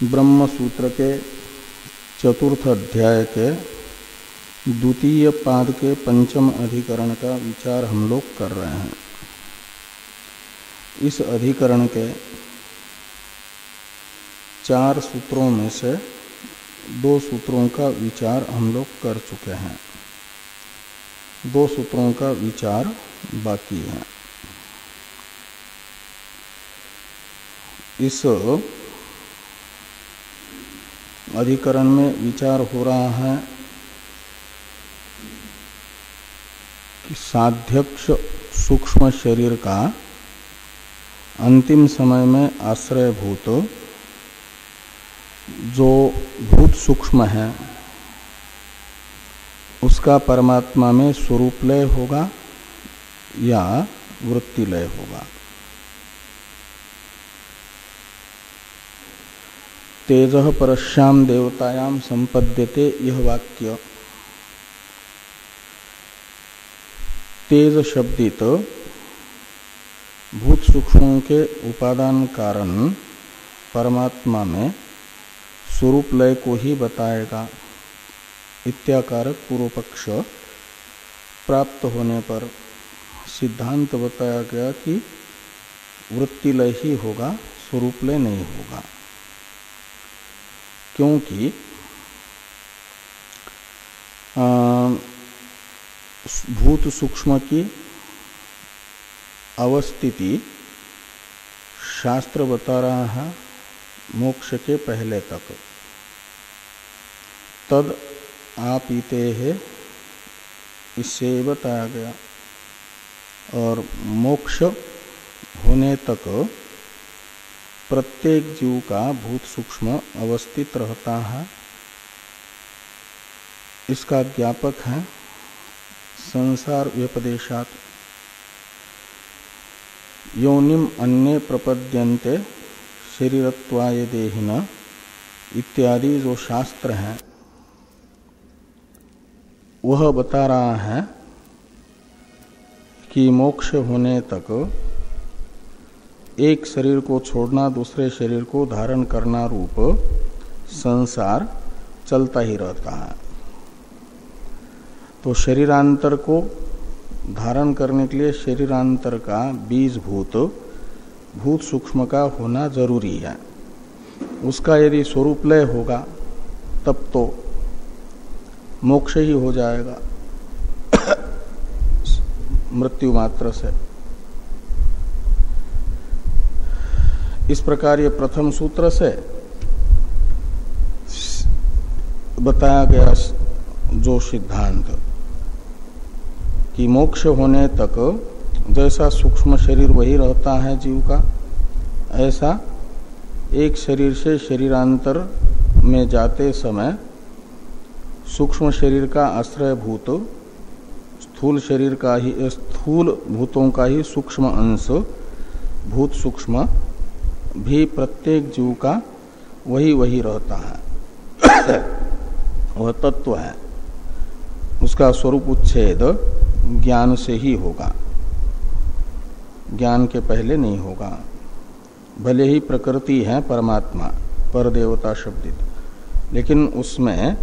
ब्रह्म सूत्र के चतुर्थ अध्याय के द्वितीय पाद के पंचम अधिकरण का विचार हम लोग कर रहे हैं। इस अधिकरण के 4 सूत्रों में से 2 सूत्रों का विचार हम लोग कर चुके हैं। 2 सूत्रों का विचार बाकी है। इस अधिकरण में विचार हो रहा है कि साध्यक्ष सूक्ष्म शरीर का अंतिम समय में आश्रयभूत जो भूत सूक्ष्म है उसका परमात्मा में स्वरूप लय होगा या वृत्ति लय होगा। तेजः परश्याम देवतायाम संपद्यते यह वाक्य तेज शब्दित भूत सूक्ष्मों के उपादान कारण परमात्मा में स्वरूप लय को ही बताएगा। इत्याकारक पूर्व पक्ष प्राप्त होने पर सिद्धांत बताया गया कि वृत्ति लय ही होगा, स्वरूप लय नहीं होगा। क्योंकि भूत सूक्ष्म की अवस्थिति शास्त्र बता रहा है मोक्ष के पहले तक। तद आपीते है इससे बताया गया। और मोक्ष होने तक प्रत्येक जीव का भूत सूक्ष्म अवस्थित रहता है। इसका ज्ञापक है संसार व्यपदेशात् योनिम अन्ये प्रपद्यन्ते शरीरत्वाय देहिना इत्यादि जो शास्त्र हैं वह बता रहा है कि मोक्ष होने तक एक शरीर को छोड़ना दूसरे शरीर को धारण करना रूप संसार चलता ही रहता है। तो शरीरांतर को धारण करने के लिए शरीरांतर का बीजभूत भूत सूक्ष्म का होना जरूरी है। उसका यदि स्वरूप लय होगा तब तो मोक्ष ही हो जाएगा मृत्यु मात्र से। इस प्रकार ये प्रथम सूत्र से बताया गया जो सिद्धांत कि मोक्ष होने तक जैसा सूक्ष्म शरीर वही रहता है जीव का, ऐसा एक शरीर से शरीरांतर में जाते समय सूक्ष्म शरीर का आश्रयभूत स्थूल शरीर का ही स्थूल भूतों का ही सूक्ष्म अंश भूत सूक्ष्म भी प्रत्येक जीव का वही रहता है। वह तत्व है। उसका स्वरूप उच्छेद ज्ञान से ही होगा, ज्ञान के पहले नहीं होगा। भले ही प्रकृति है परमात्मा पर देवता शब्दित, लेकिन उसमें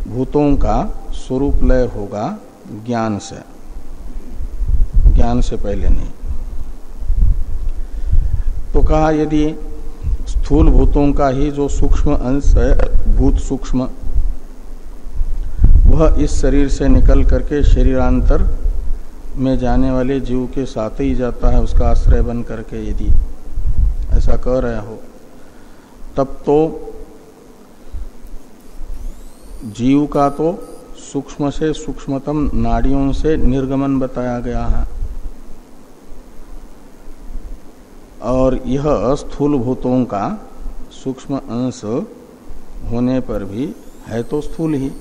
भूतों का स्वरूप लय होगा ज्ञान से, ज्ञान से पहले नहीं। तो कहा यदि स्थूल भूतों का ही जो सूक्ष्म अंश है भूत सूक्ष्म वह इस शरीर से निकल करके शरीरांतर में जाने वाले जीव के साथ ही जाता है उसका आश्रय बन करके, यदि ऐसा कह रहे हो तब तो जीव का तो सूक्ष्म से सूक्ष्मतम नाड़ियों से निर्गमन बताया गया है और यह स्थूल भूतों का सूक्ष्म अंश होने पर भी है तो स्थूल ही,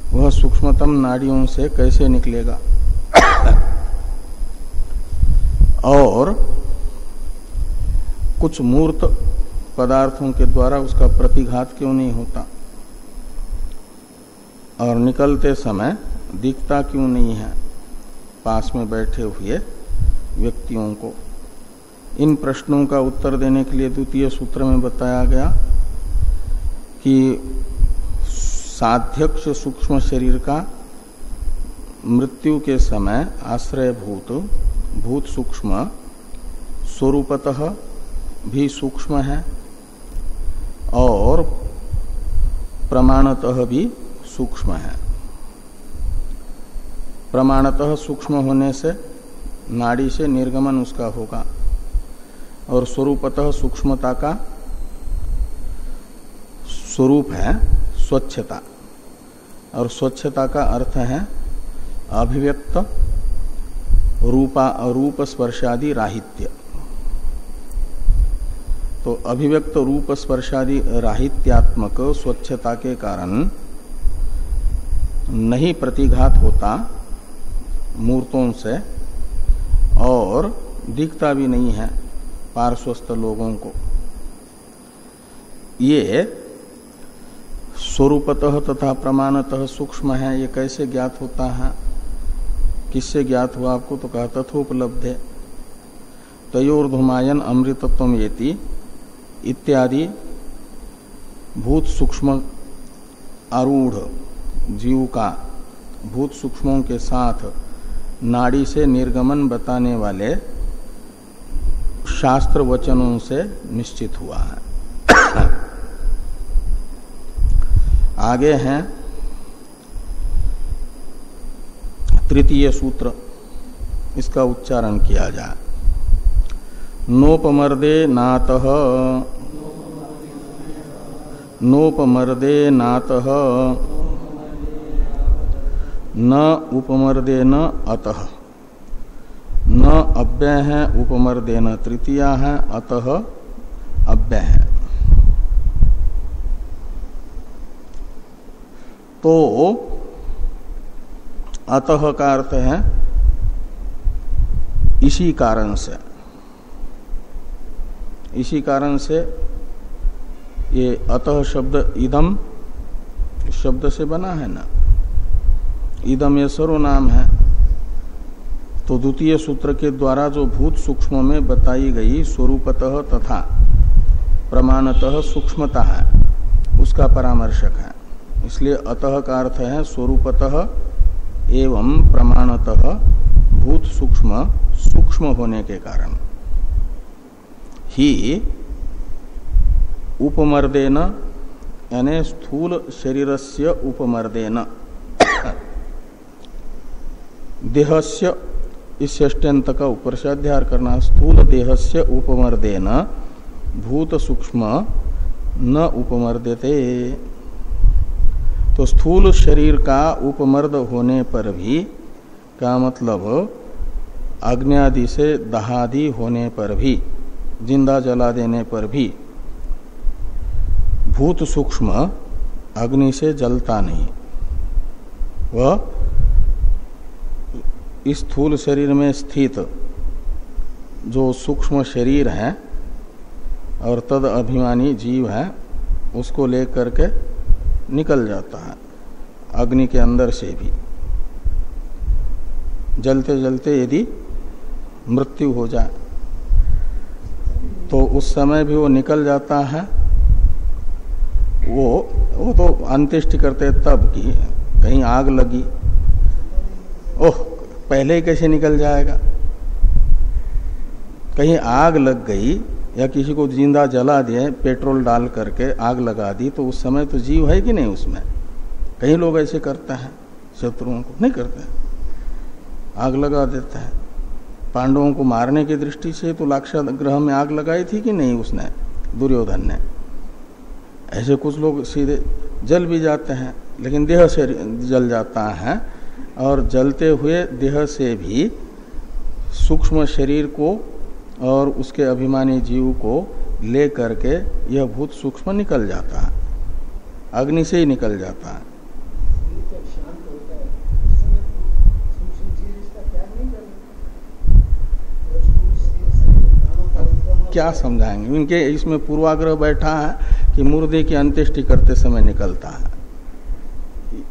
वह सूक्ष्मतम नाड़ियों से कैसे निकलेगा। और कुछ मूर्त पदार्थों के द्वारा उसका प्रतिघात क्यों नहीं होता और निकलते समय दिखता क्यों नहीं है पास में बैठे हुए व्यक्तियों को। इन प्रश्नों का उत्तर देने के लिए द्वितीय सूत्र में बताया गया कि साध्यक्ष सूक्ष्म शरीर का मृत्यु के समय आश्रयभूत भूत सूक्ष्म स्वरूपतः भी सूक्ष्म है और प्रमाणतः भी सूक्ष्म है। प्रमाणतः सूक्ष्म होने से नाड़ी से निर्गमन उसका होगा और स्वरूपतः सूक्ष्मता का स्वरूप है स्वच्छता, और स्वच्छता का अर्थ है अभिव्यक्त रूप स्पर्शादि राहित्य। तो अभिव्यक्त रूप स्पर्शादि राहित्यात्मक स्वच्छता के कारण नहीं प्रतिघात होता मूर्तों से और दिखता भी नहीं है पार्श्वस्थ लोगों को। ये स्वरूपतः तथा प्रमाणतः सूक्ष्म है। ये कैसे ज्ञात होता है, किससे ज्ञात हुआ आपको? तो कहा तथोपलब्धे तयोर्धुमायन अमृतत्वम येति इत्यादि भूत सूक्ष्म आरूढ़ जीव का भूत सूक्ष्मों के साथ नाड़ी से निर्गमन बताने वाले शास्त्र वचनों से निश्चित हुआ है। आगे हैं तृतीय सूत्र, इसका उच्चारण किया जाए। नोपमर्दे नातः नोपमर्दे नातः न उपमर्दे न अतः न अव्यय है उपमर्दे न तृतीया है अतः अव्यय है। तो अतः का अर्थ है इसी कारण से, इसी कारण से ये अतः शब्द इदम शब्द से बना है ना, इदम ये सर्वनाम है। तो द्वितीय सूत्र के द्वारा जो भूत सूक्ष्म में बताई गई स्वरूपतः तथा प्रमाणतः सूक्ष्मता है उसका परामर्शक है। इसलिए अतः का अर्थ है स्वरूपतः एवं प्रमाणतः भूत सूक्ष्म सूक्ष्म होने के कारण ही उपमर्देन यानी स्थूल शरीरस्य उपमर्देन देहस्य इस षष्ट्यंत का ऊपर से अध्याय करना। स्थूल देहस्य उपमर्देन भूत सूक्ष्म न उपमर्दते। तो स्थूल शरीर का उपमर्द होने पर भी का मतलब अग्नि से दहादि होने पर भी, जिंदा जला देने पर भी भूत सूक्ष्म अग्नि से जलता नहीं। वह इस स्थूल शरीर में स्थित जो सूक्ष्म शरीर है और तद अभिमानी जीव है उसको लेकर के निकल जाता है अग्नि के अंदर से भी। जलते जलते यदि मृत्यु हो जाए तो उस समय भी वो निकल जाता है। वो तो अंत्येष्टि करते तब की कहीं आग लगी, ओह पहले ही कैसे निकल जाएगा। कहीं आग लग गई या किसी को जिंदा जला दिया, पेट्रोल डाल करके आग लगा दी, तो उस समय तो जीव है कि नहीं उसमें। कई लोग ऐसे करते हैं, शत्रुओं को नहीं करते हैं, आग लगा देते हैं। पांडवों को मारने की दृष्टि से तो लाक्षागृह में आग लगाई थी कि नहीं उसने, दुर्योधन ने। ऐसे कुछ लोग सीधे जल भी जाते हैं, लेकिन देह से जल जाता है और जलते हुए देह से भी सूक्ष्म शरीर को और उसके अभिमानी जीव को ले करके यह भूत सूक्ष्म निकल जाता है, अग्नि से ही निकल जाता है। क्या समझाएंगे? इनके इसमें पूर्वाग्रह बैठा है कि मुर्दे की अंत्येष्टि करते समय निकलता है,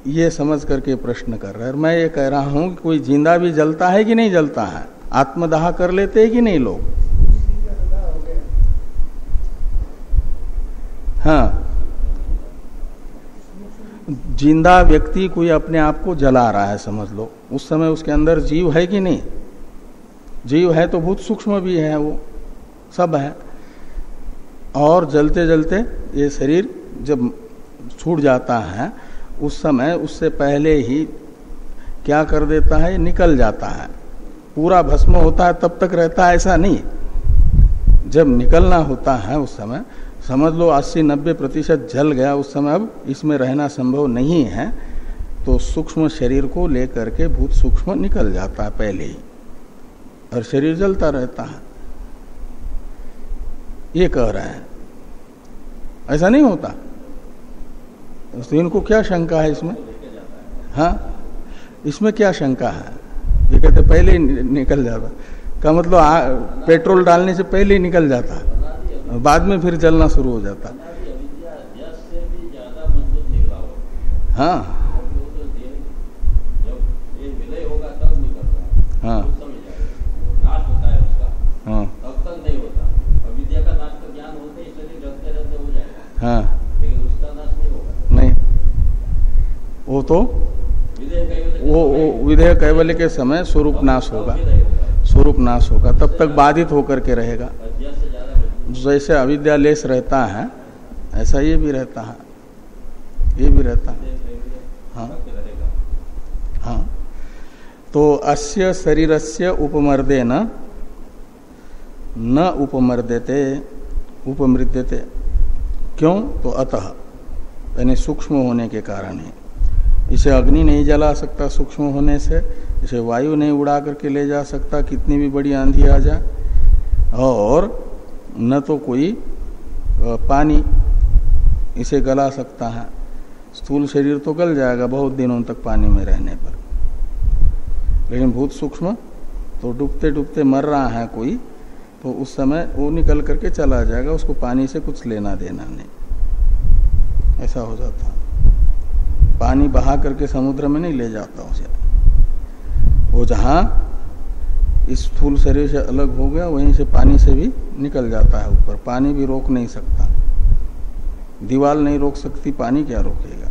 ये समझ करके प्रश्न कर रहे हैं। और मैं ये कह रहा हूं कि कोई जिंदा भी जलता है कि नहीं जलता है, आत्मदाह कर लेते हैं कि नहीं लोग। हाँ, जिंदा व्यक्ति कोई अपने आप को जला रहा है समझ लो, उस समय उसके अंदर जीव है कि नहीं? जीव है तो भूत सूक्ष्म भी है, वो सब है। और जलते जलते ये शरीर जब छूट जाता है उस समय उससे पहले ही क्या कर देता है, निकल जाता है। पूरा भस्म होता है तब तक रहता है ऐसा नहीं, जब निकलना होता है उस समय समझ लो 80-90% जल गया, उस समय अब इसमें रहना संभव नहीं है, तो सूक्ष्म शरीर को लेकर के भूत सूक्ष्म निकल जाता है पहले ही, और शरीर जलता रहता है। ये कह रहे हैं, ऐसा नहीं होता। तो इनको क्या शंका है इसमें? हाँ, इसमें क्या शंका है? ये कहते पहले ही निकल जाता का मतलब पेट्रोल डालने से पहले ही निकल जाता, बाद में फिर जलना शुरू हो जाता। हाँ हाँ हाँ हाँ, नहीं वो तो वो विधेय कैवल्य के समय स्वरूप नाश होगा, स्वरूप नाश होगा, तब तक बाधित होकर के रहेगा। जैसे अविद्यालेश रहता है ऐसा ये भी रहता है, ये भी रहता है। हाँ हाँ, तो अस्य शरीरस्य उपमर्दे न उपमर्दते उपमृद्यते, क्यों? तो अतः यानी सूक्ष्म होने के कारण है। इसे अग्नि नहीं जला सकता सूक्ष्म होने से, इसे वायु नहीं उड़ा करके ले जा सकता कितनी भी बड़ी आंधी आ जाए, और न तो कोई पानी इसे गला सकता है। स्थूल शरीर तो गल जाएगा बहुत दिनों तक पानी में रहने पर, लेकिन भूत सूक्ष्म तो डूबते डूबते मर रहा है कोई, तो उस समय वो निकल करके चला जाएगा, उसको पानी से कुछ लेना देना नहीं, ऐसा हो जाता। पानी बहा करके समुद्र में नहीं ले जाता उसे, वो जहां इस स्थूल शरीर से अलग हो गया वहीं से पानी से भी निकल जाता है ऊपर। पानी भी रोक नहीं सकता, दीवार नहीं रोक सकती, पानी क्या रोकेगा?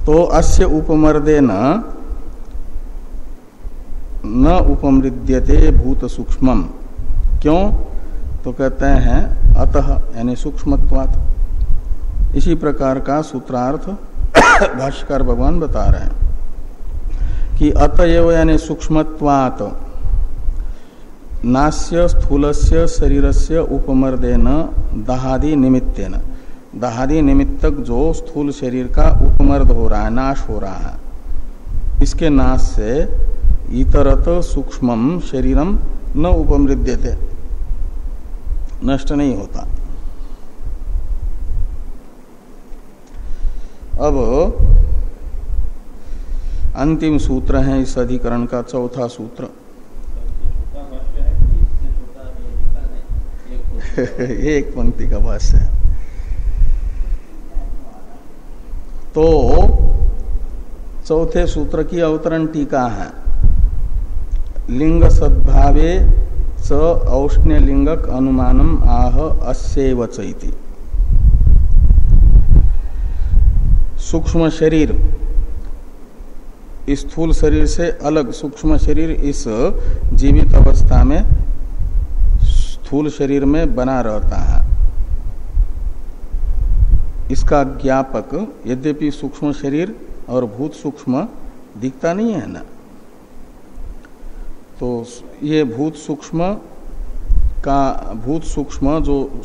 तो अस्य उपमर्दे न उपमृद्यते भूत सूक्ष्मम, क्यों? तो कहते हैं अतः यानी सूक्ष्मत्वात्। इसी प्रकार का सूत्रार्थ भाष्यकार भगवान बता रहे हैं कि अतएव यानी सूक्ष्मत्वात् नास्य स्थूलस्य शरीरस्य उपमर्देन दहादि निमित्तेन, दहादि निमित्तक जो स्थूल शरीर का उपमर्द हो रहा है, नाश हो रहा है, इसके नाश से इतरत सूक्ष्मम शरीरम न उपमृद्यते, नष्ट नहीं होता। अब अंतिम सूत्र है इस अधिकरण का, चौथा सूत्र। एक पंक्ति का भाष्य है। तो चौथे सूत्र की अवतरण टीका है, लिंग सद्भावे स औष्ण्य लिंगक अनुमानम आह अस्यैव चैति। सूक्ष्म शरीर स्थूल शरीर से अलग, सूक्ष्म शरीर इस जीवित अवस्था में स्थूल शरीर में बना रहता है, इसका ज्ञापक यद्यपि सूक्ष्म शरीर और भूत सूक्ष्म दिखता नहीं है ना, तो ये भूत सूक्ष्म जो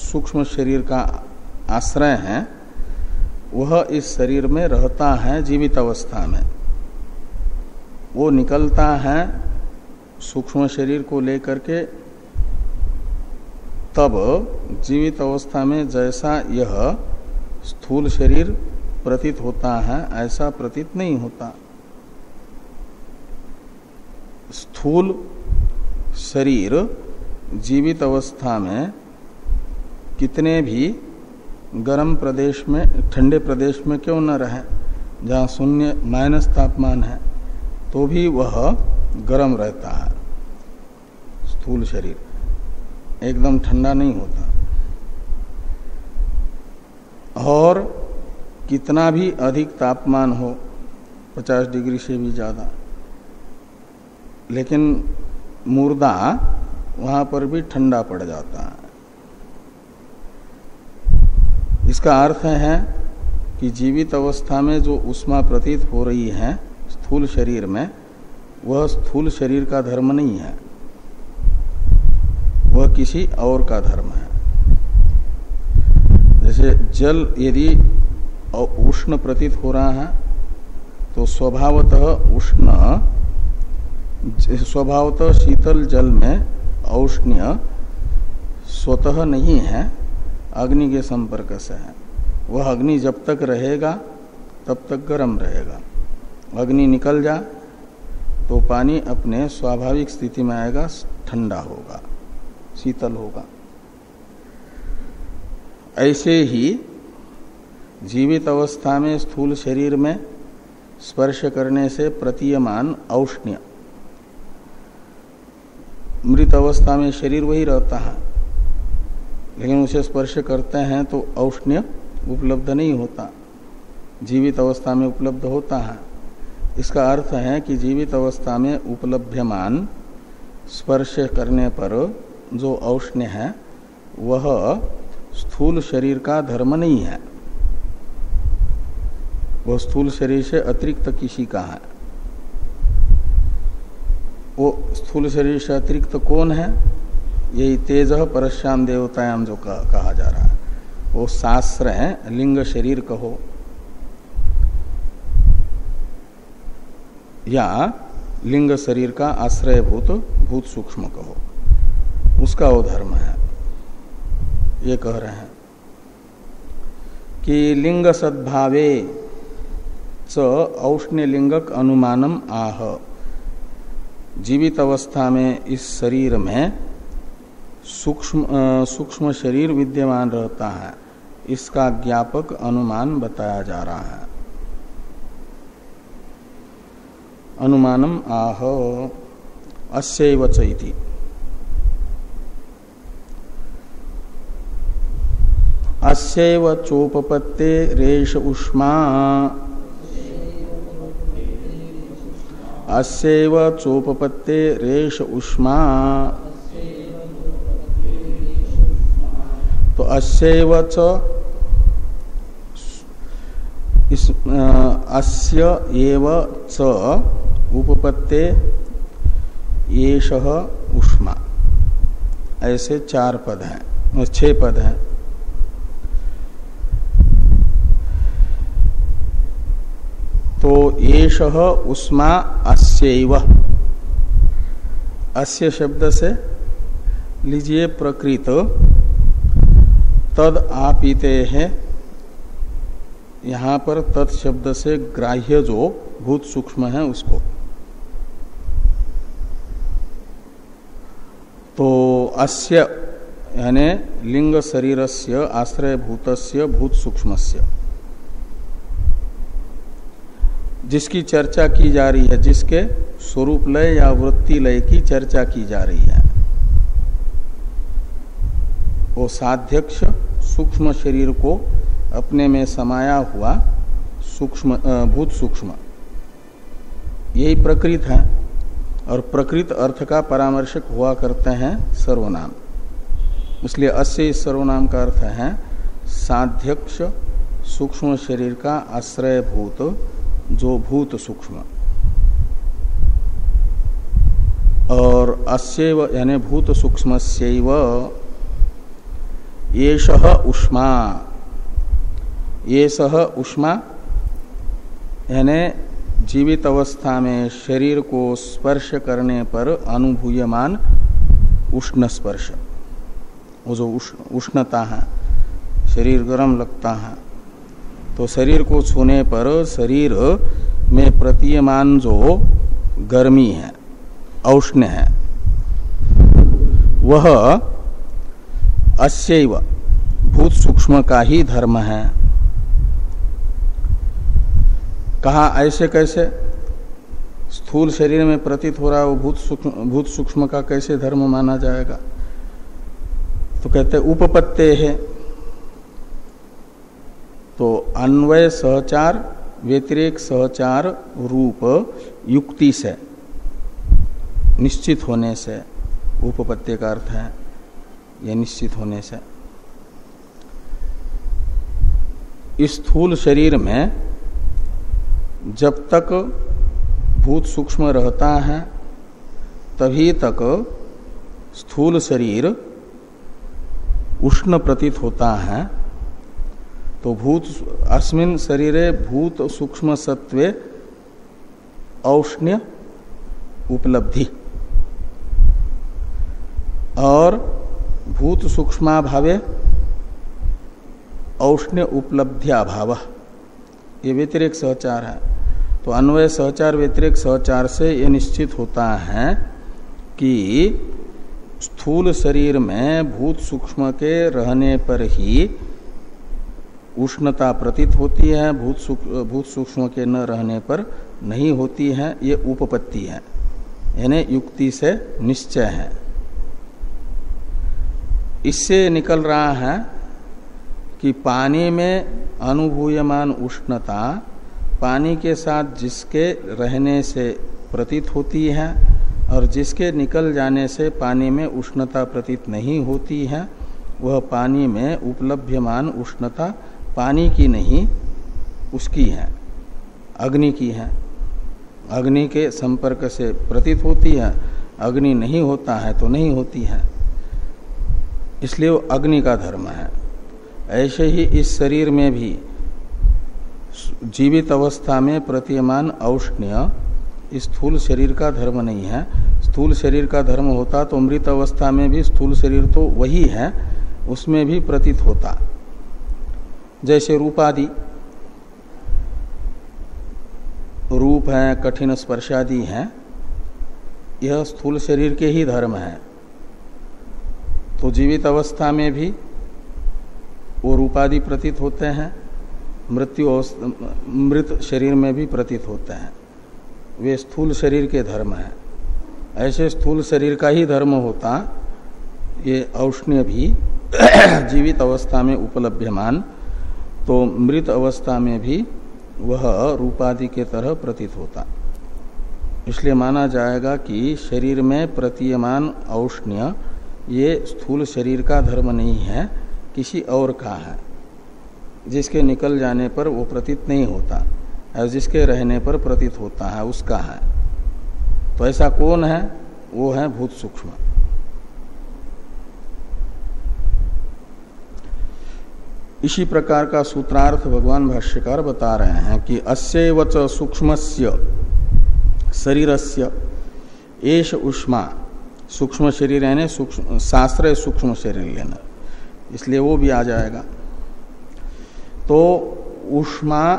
सूक्ष्म शरीर का आश्रय है वह इस शरीर में रहता है जीवित अवस्था में। वो निकलता है सूक्ष्म शरीर को लेकर के, तब जीवित अवस्था में जैसा यह स्थूल शरीर प्रतीत होता है ऐसा प्रतीत नहीं होता। स्थूल शरीर जीवित अवस्था में कितने भी गर्म प्रदेश में, ठंडे प्रदेश में क्यों न रहे, जहाँ शून्य माइनस तापमान है तो भी वह गर्म रहता है। स्थूल शरीर, एकदम ठंडा नहीं होता। और कितना भी अधिक तापमान हो, 50 डिग्री से भी ज्यादा, लेकिन मुर्दा वहां पर भी ठंडा पड़ जाता है। इसका अर्थ है कि जीवित अवस्था में जो ऊष्मा प्रतीत हो रही है स्थूल शरीर में, वह स्थूल शरीर का धर्म नहीं है, वह किसी और का धर्म है। जैसे जल यदि उष्ण प्रतीत हो रहा है तो स्वभावतः शीतल जल में औष्ण्य स्वतः नहीं है, अग्नि के संपर्क से है। वह अग्नि जब तक रहेगा तब तक गर्म रहेगा। अग्नि निकल जा तो पानी अपने स्वाभाविक स्थिति में आएगा, ठंडा होगा, शीतल होगा। ऐसे ही जीवित अवस्था में स्थूल शरीर में स्पर्श करने से प्रतीयमान औष्ण्य, मृत अवस्था में शरीर वही रहता है, लेकिन उसे स्पर्श करते हैं तो औष्ण्य उपलब्ध नहीं होता, जीवित अवस्था में उपलब्ध होता है। इसका अर्थ है कि जीवित अवस्था में उपलभ्यमान स्पर्श करने पर जो औष्ण्य है वह स्थूल शरीर का धर्म नहीं है, वह स्थूल शरीर से अतिरिक्त किसी का है। वो स्थूल शरीर से अतिरिक्त कौन है? यही तेजः परश्याम देवतायाम जो कहा जा रहा है, वो शास्त्र है, लिंग शरीर कहो या लिंग शरीर का आश्रयभूत भूत सूक्ष्म कहो, उसका वो धर्म है। ये कह रहे हैं कि लिंग सद्भावे च औष्ण्य लिंगक अनुमानम आह। जीवित अवस्था में इस शरीर में सूक्ष्म शरीर विद्यमान रहता है, इसका ज्ञापक अनुमान बताया जा रहा है। अनुमानम आह अस्यैव च इति। अस्यैव चोपपत्ते रेष उष्मा, अस्यैव चोपपत्ते रेष उष्मा। तो अस्यैव च, इस अस्य एव च उपपत्ते येषः उष्मा, ऐसे 4 पद हैं, 6 पद हैं। तो येषः उष्मा अस्यैव, अस्य शब्द से लीजिए प्रकृत, तद आपीते हैं, यहां पर तत् शब्द से ग्राह्य जो भूत सूक्ष्म है उसको। तो अस्य यानी लिंग शरीरस्य आश्रयभूतस्य भूत सूक्ष्मस्य, जिसकी चर्चा की जा रही है, जिसके स्वरूप लय या वृत्ति लय की चर्चा की जा रही है, वो साध्यक्ष सूक्ष्म शरीर को अपने में समाया हुआ सूक्ष्म भूत सूक्ष्म, यही प्रकृत है। और प्रकृत अर्थ का परामर्शक हुआ करते हैं सर्वनाम, इसलिए अस्य इस सर्वनाम का अर्थ है साध्यक्ष सूक्ष्म शरीर का आश्रयभूत जो भूत सूक्ष्म। और अस्यैव यानी भूत सूक्ष्मस्यैव येषः उष्मा, येषः उष्मा यानी जीवित अवस्था में शरीर को स्पर्श करने पर अनुभूयमान उष्ण स्पर्श, वो जो उष्णता है, शरीर गर्म लगता है, तो शरीर को छूने पर शरीर में प्रतीयमान जो गर्मी है, औष्ण्य है, वह अस्यैव भूत सूक्ष्म का ही धर्म है। कहा ऐसे कैसे? स्थूल शरीर में प्रतीत हो रहा है वो भूत सूक्ष्म का कैसे धर्म माना जाएगा? तो कहते उपपत्ते है। तो अन्वय सहचार व्यतिरेक सहचार रूप युक्ति से, निश्चित होने से, उपपत्ति का अर्थ है यह निश्चित होने से। इस स्थूल शरीर में जब तक भूत सूक्ष्म रहता है तभी तक स्थूल शरीर उष्ण प्रतीत होता है। तो भूत अस्मिन् शरीरे भूत सूक्ष्म सत्वे औष्ण्य उपलब्धि और भूत सूक्ष्माभावे औष्ण्य उपलब्ध्याभाव, ये व्यतिरेक सहचार है। तो अन्वय सहचार व्यतिरेक सहचार से ये निश्चित होता है कि स्थूल शरीर में भूत सूक्ष्म के रहने पर ही उष्णता प्रतीत होती है, भूत सूक्ष्म के न रहने पर नहीं होती है। ये उपपत्ति है, यानी युक्ति से निश्चय है। इससे निकल रहा है कि पानी में अनुभूयमान उष्णता पानी के साथ जिसके रहने से प्रतीत होती है और जिसके निकल जाने से पानी में उष्णता प्रतीत नहीं होती है, वह पानी में उपलभ्यमान उष्णता पानी की नहीं उसकी है, अग्नि की है। अग्नि के संपर्क से प्रतीत होती है, अग्नि नहीं होता है तो नहीं होती है, इसलिए वो अग्नि का धर्म है। ऐसे ही इस शरीर में भी जीवित अवस्था में प्रतीयमान औष्ण्य इस स्थूल शरीर का धर्म नहीं है। स्थूल शरीर का धर्म होता तो मृत अवस्था में भी स्थूल शरीर तो वही है, उसमें भी प्रतीत होता। जैसे रूपादि, रूप है, कठिन स्पर्शादि हैं, यह स्थूल शरीर के ही धर्म है। तो जीवित अवस्था में भी वो रूपादि प्रतीत होते हैं, मृत शरीर में भी प्रतीत होते हैं, वे स्थूल शरीर के धर्म है। ऐसे स्थूल शरीर का ही धर्म होता ये औष्ण्य भी जीवित अवस्था में उपलभ्यमान, तो मृत अवस्था में भी वह रूपादि के तरह प्रतीत होता। इसलिए माना जाएगा कि शरीर में प्रतीयमान औष्ण्य ये स्थूल शरीर का धर्म नहीं है, किसी और का है, जिसके निकल जाने पर वो प्रतीत नहीं होता और जिसके रहने पर प्रतीत होता है उसका है। तो ऐसा कौन है? वो है भूत सूक्ष्म। इसी प्रकार का सूत्रार्थ भगवान भाष्यकार बता रहे हैं कि अस्यैवच सूक्ष्मस्य शरीरस्य एष उष्मा, सूक्ष्म शरीर यानी शास्त्र सूक्ष्म शरीर लेना, इसलिए वो भी आ जाएगा। तो उष्मा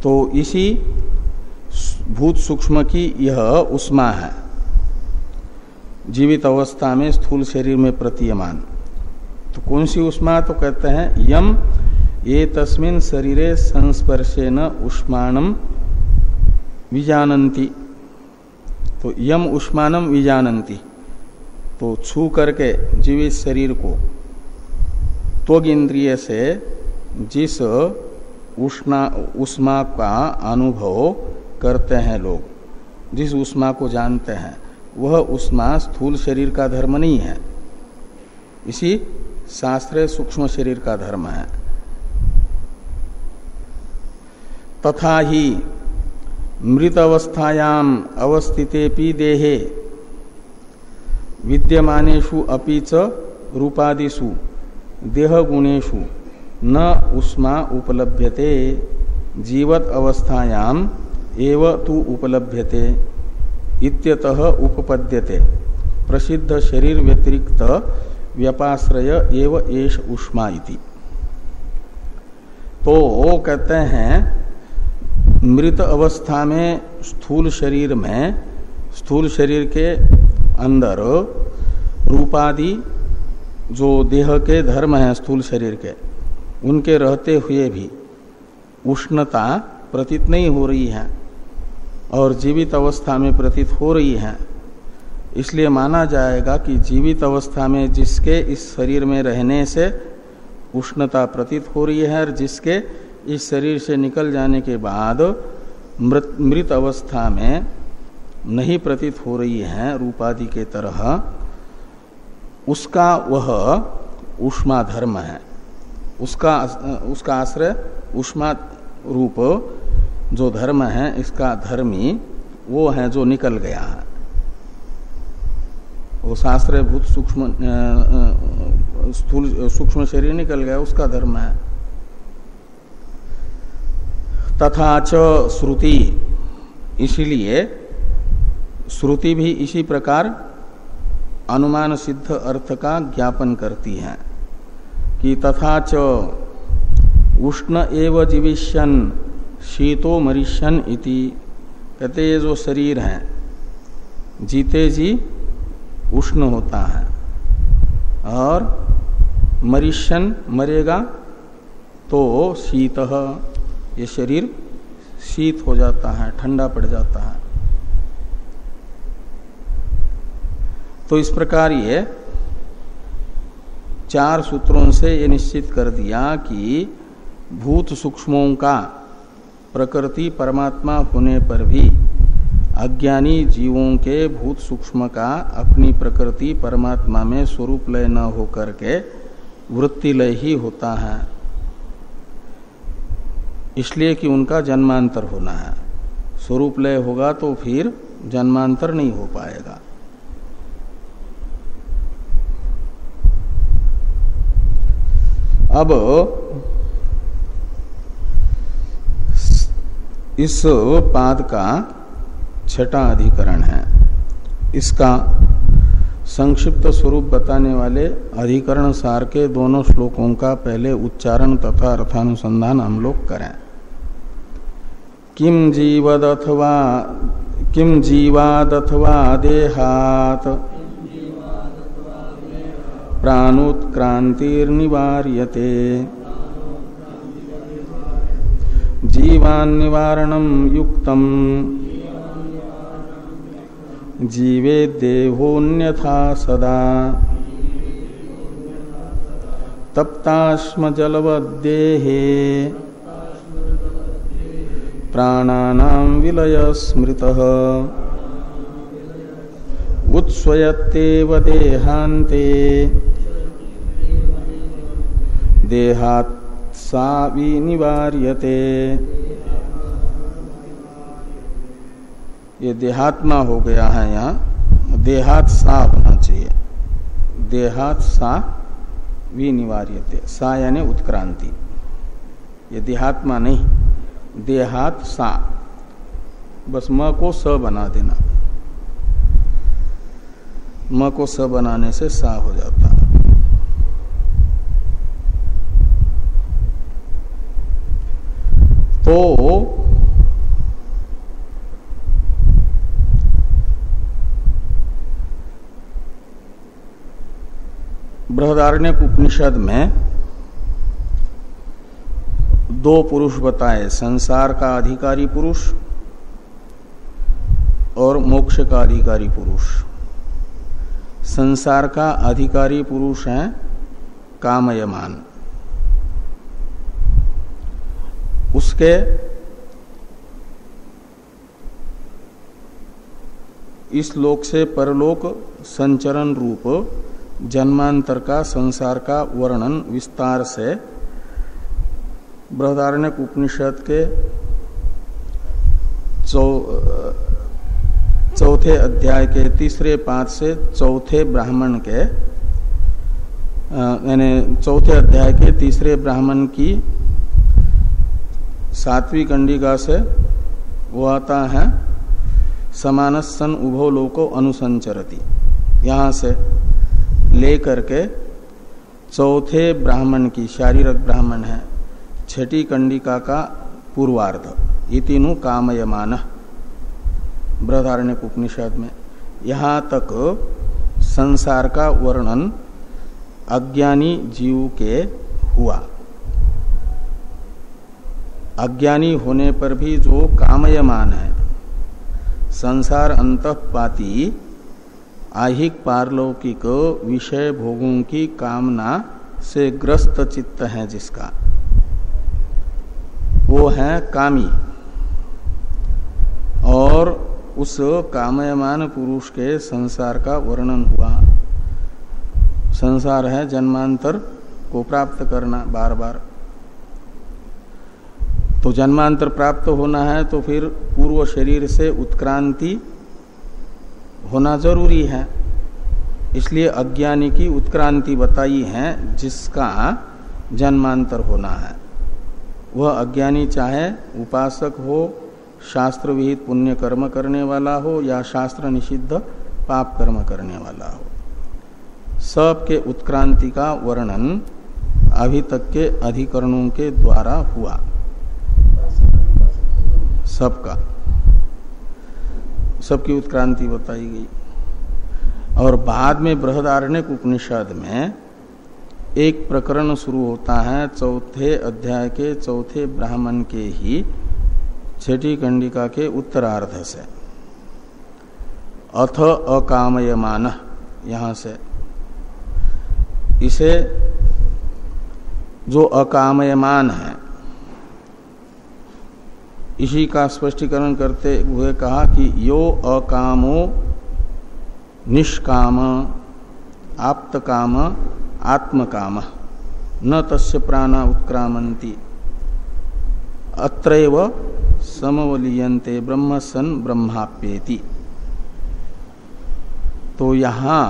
तो इसी भूत सूक्ष्म की यह उष्मा है, जीवित अवस्था में स्थूल शरीर में प्रतीयमान। तो कौन सी उष्मा? तो कहते हैं यम ये तस्मिन् शरीरे संस्पर्शेन उष्माणम विजानन्ति। तो यम उष्मानम विजानन्ति, तो छू करके जीवित शरीर को त्वग इंद्रिय से जिस उष्मा का अनुभव करते हैं लोग, जिस उष्मा को जानते हैं, वह उष्मा स्थूल शरीर का धर्म नहीं है, इसी शास्त्रीय सूक्ष्म शरीर का धर्म है। तथा ही मृत अवस्थायाम अवस्थितेपि देहे विद्यमानेषु अपि च रूपादिषु देह गुणेषु न उष्मा उपलभ्यते, जीवत अवस्थायाम एव तु उपलभ्यते इत्यतः उपपद्यते प्रसिद्ध शरीर व्यतिरिक्त व्यपाश्रय एव एष उष्मा इति। तो वो कहते हैं मृत अवस्था में स्थूल शरीर में, स्थूल शरीर के अंदर रूपादि जो देह के धर्म हैं स्थूल शरीर के, उनके रहते हुए भी उष्णता प्रतीत नहीं हो रही है, और जीवित अवस्था में प्रतीत हो रही हैं, इसलिए माना जाएगा कि जीवित अवस्था में जिसके इस शरीर में रहने से उष्णता प्रतीत हो रही है और जिसके इस शरीर से निकल जाने के बाद मृत अवस्था में नहीं प्रतीत हो रही है रूपादि के तरह, उसका वह ऊष्मा धर्म है। उसका आश्रय ऊष्मा रूप जो धर्म है, इसका धर्मी वो है जो निकल गया है। वो शास्त्र भूत सूक्ष्म शरीर निकल गया, उसका धर्म है। तथा च श्रुति, इसीलिए श्रुति भी इसी प्रकार अनुमान सिद्ध अर्थ का ज्ञापन करती है कि तथा च उष्ण एव जीविष्यन् शीतो मरिष्यन् इति। कहते ये जो शरीर है जीते जी उष्ण होता है और मरिष्यन् मरेगा तो शीतः, ये शरीर शीत हो जाता है, ठंडा पड़ जाता है। तो इस प्रकार ये चार सूत्रों से ये निश्चित कर दिया कि भूत सूक्ष्मों का प्रकृति परमात्मा होने पर भी अज्ञानी जीवों के भूत सूक्ष्म का अपनी प्रकृति परमात्मा में स्वरूप लय न होकर के वृत्ति लय ही होता है, इसलिए कि उनका जन्मांतर होना है। स्वरूप लय होगा तो फिर जन्मांतर नहीं हो पाएगा। अब इस पाद का छठा अधिकरण है। इसका संक्षिप्त स्वरूप बताने वाले अधिकरण सार के दोनों श्लोकों का पहले उच्चारण तथा अर्थानुसंधान हम लोग करें। किम जीवादथवा देहात प्राणोत्क्रांतिर्निवार्यते जीवान्निवारणं युक्तं जीवे देहोन्यथा सदा तप्ताश्म जलवद्देहे प्राणानां विलय स्मृतः उत्स्वयत्तेव देहान्ते देहात् सा विनिवार्यते। ये देहात्मा हो गया है, यहाँ देहात् सा होना चाहिए। देहात् सा विनिवार्यते, सा यानी उत्क्रांति। ये देहात्मा नहीं, देहात् सा, बस म को स बना देना। म को स बनाने से सा हो जाता है। तो बृहदारण्यक उपनिषद में दो पुरुष बताए, संसार का अधिकारी पुरुष और मोक्ष का अधिकारी पुरुष। संसार का अधिकारी पुरुष है कामयमान, उसके इस लोक से परलोक संचरण रूप जन्मांतर का संसार का वर्णन विस्तार से बृहदारण्यक उपनिषद के चौथे अध्याय के तीसरे पाद से चौथे ब्राह्मण के यानी चौथे अध्याय के तीसरे ब्राह्मण की सातवीं कंडिका से वो आता है समानस्सन उभो लोको अनुसंचरति। यहाँ से लेकर के चौथे ब्राह्मण की, शारीरक ब्राह्मण है, छठी कंडिका का पूर्वार्ध, ये तीनों कामयमान बृहदारण्यक उपनिषद में। यहाँ तक संसार का वर्णन अज्ञानी जीव के हुआ। अज्ञानी होने पर भी जो कामयमान है, संसार अंतःपाती आहिक पारलौकिक विषय भोगों की कामना से ग्रस्त चित्त है जिसका, वो है कामी। और उस कामयमान पुरुष के संसार का वर्णन हुआ। संसार है जन्मांतर को प्राप्त करना बार बार। तो जन्मांतर प्राप्त होना है तो फिर पूर्व शरीर से उत्क्रांति होना जरूरी है। इसलिए अज्ञानी की उत्क्रांति बताई है जिसका जन्मांतर होना है। वह अज्ञानी चाहे उपासक हो, शास्त्र विहित पुण्य कर्म करने वाला हो या शास्त्र निषिद्ध पाप कर्म करने वाला हो, सबके उत्क्रांति का वर्णन अभी तक के अधिकरणों के द्वारा हुआ। सबकी उत्क्रांति बताई गई। और बाद में बृहदारण्यक उपनिषद में एक प्रकरण शुरू होता है चौथे अध्याय के चौथे ब्राह्मण के ही छठी कंडिका के उत्तरार्ध से, अथ अकामयमान, यहां से इसे जो अकामयमान है इसी का स्पष्टीकरण करते हुए कहा कि यो अकामो निष्काम आप्तकाम आत्मकाम न तस्य प्राणा उत्क्रामन्ति अत्रैव समवलीयन्ते ब्रह्म सन् ब्रह्माप्येति। तो यहाँ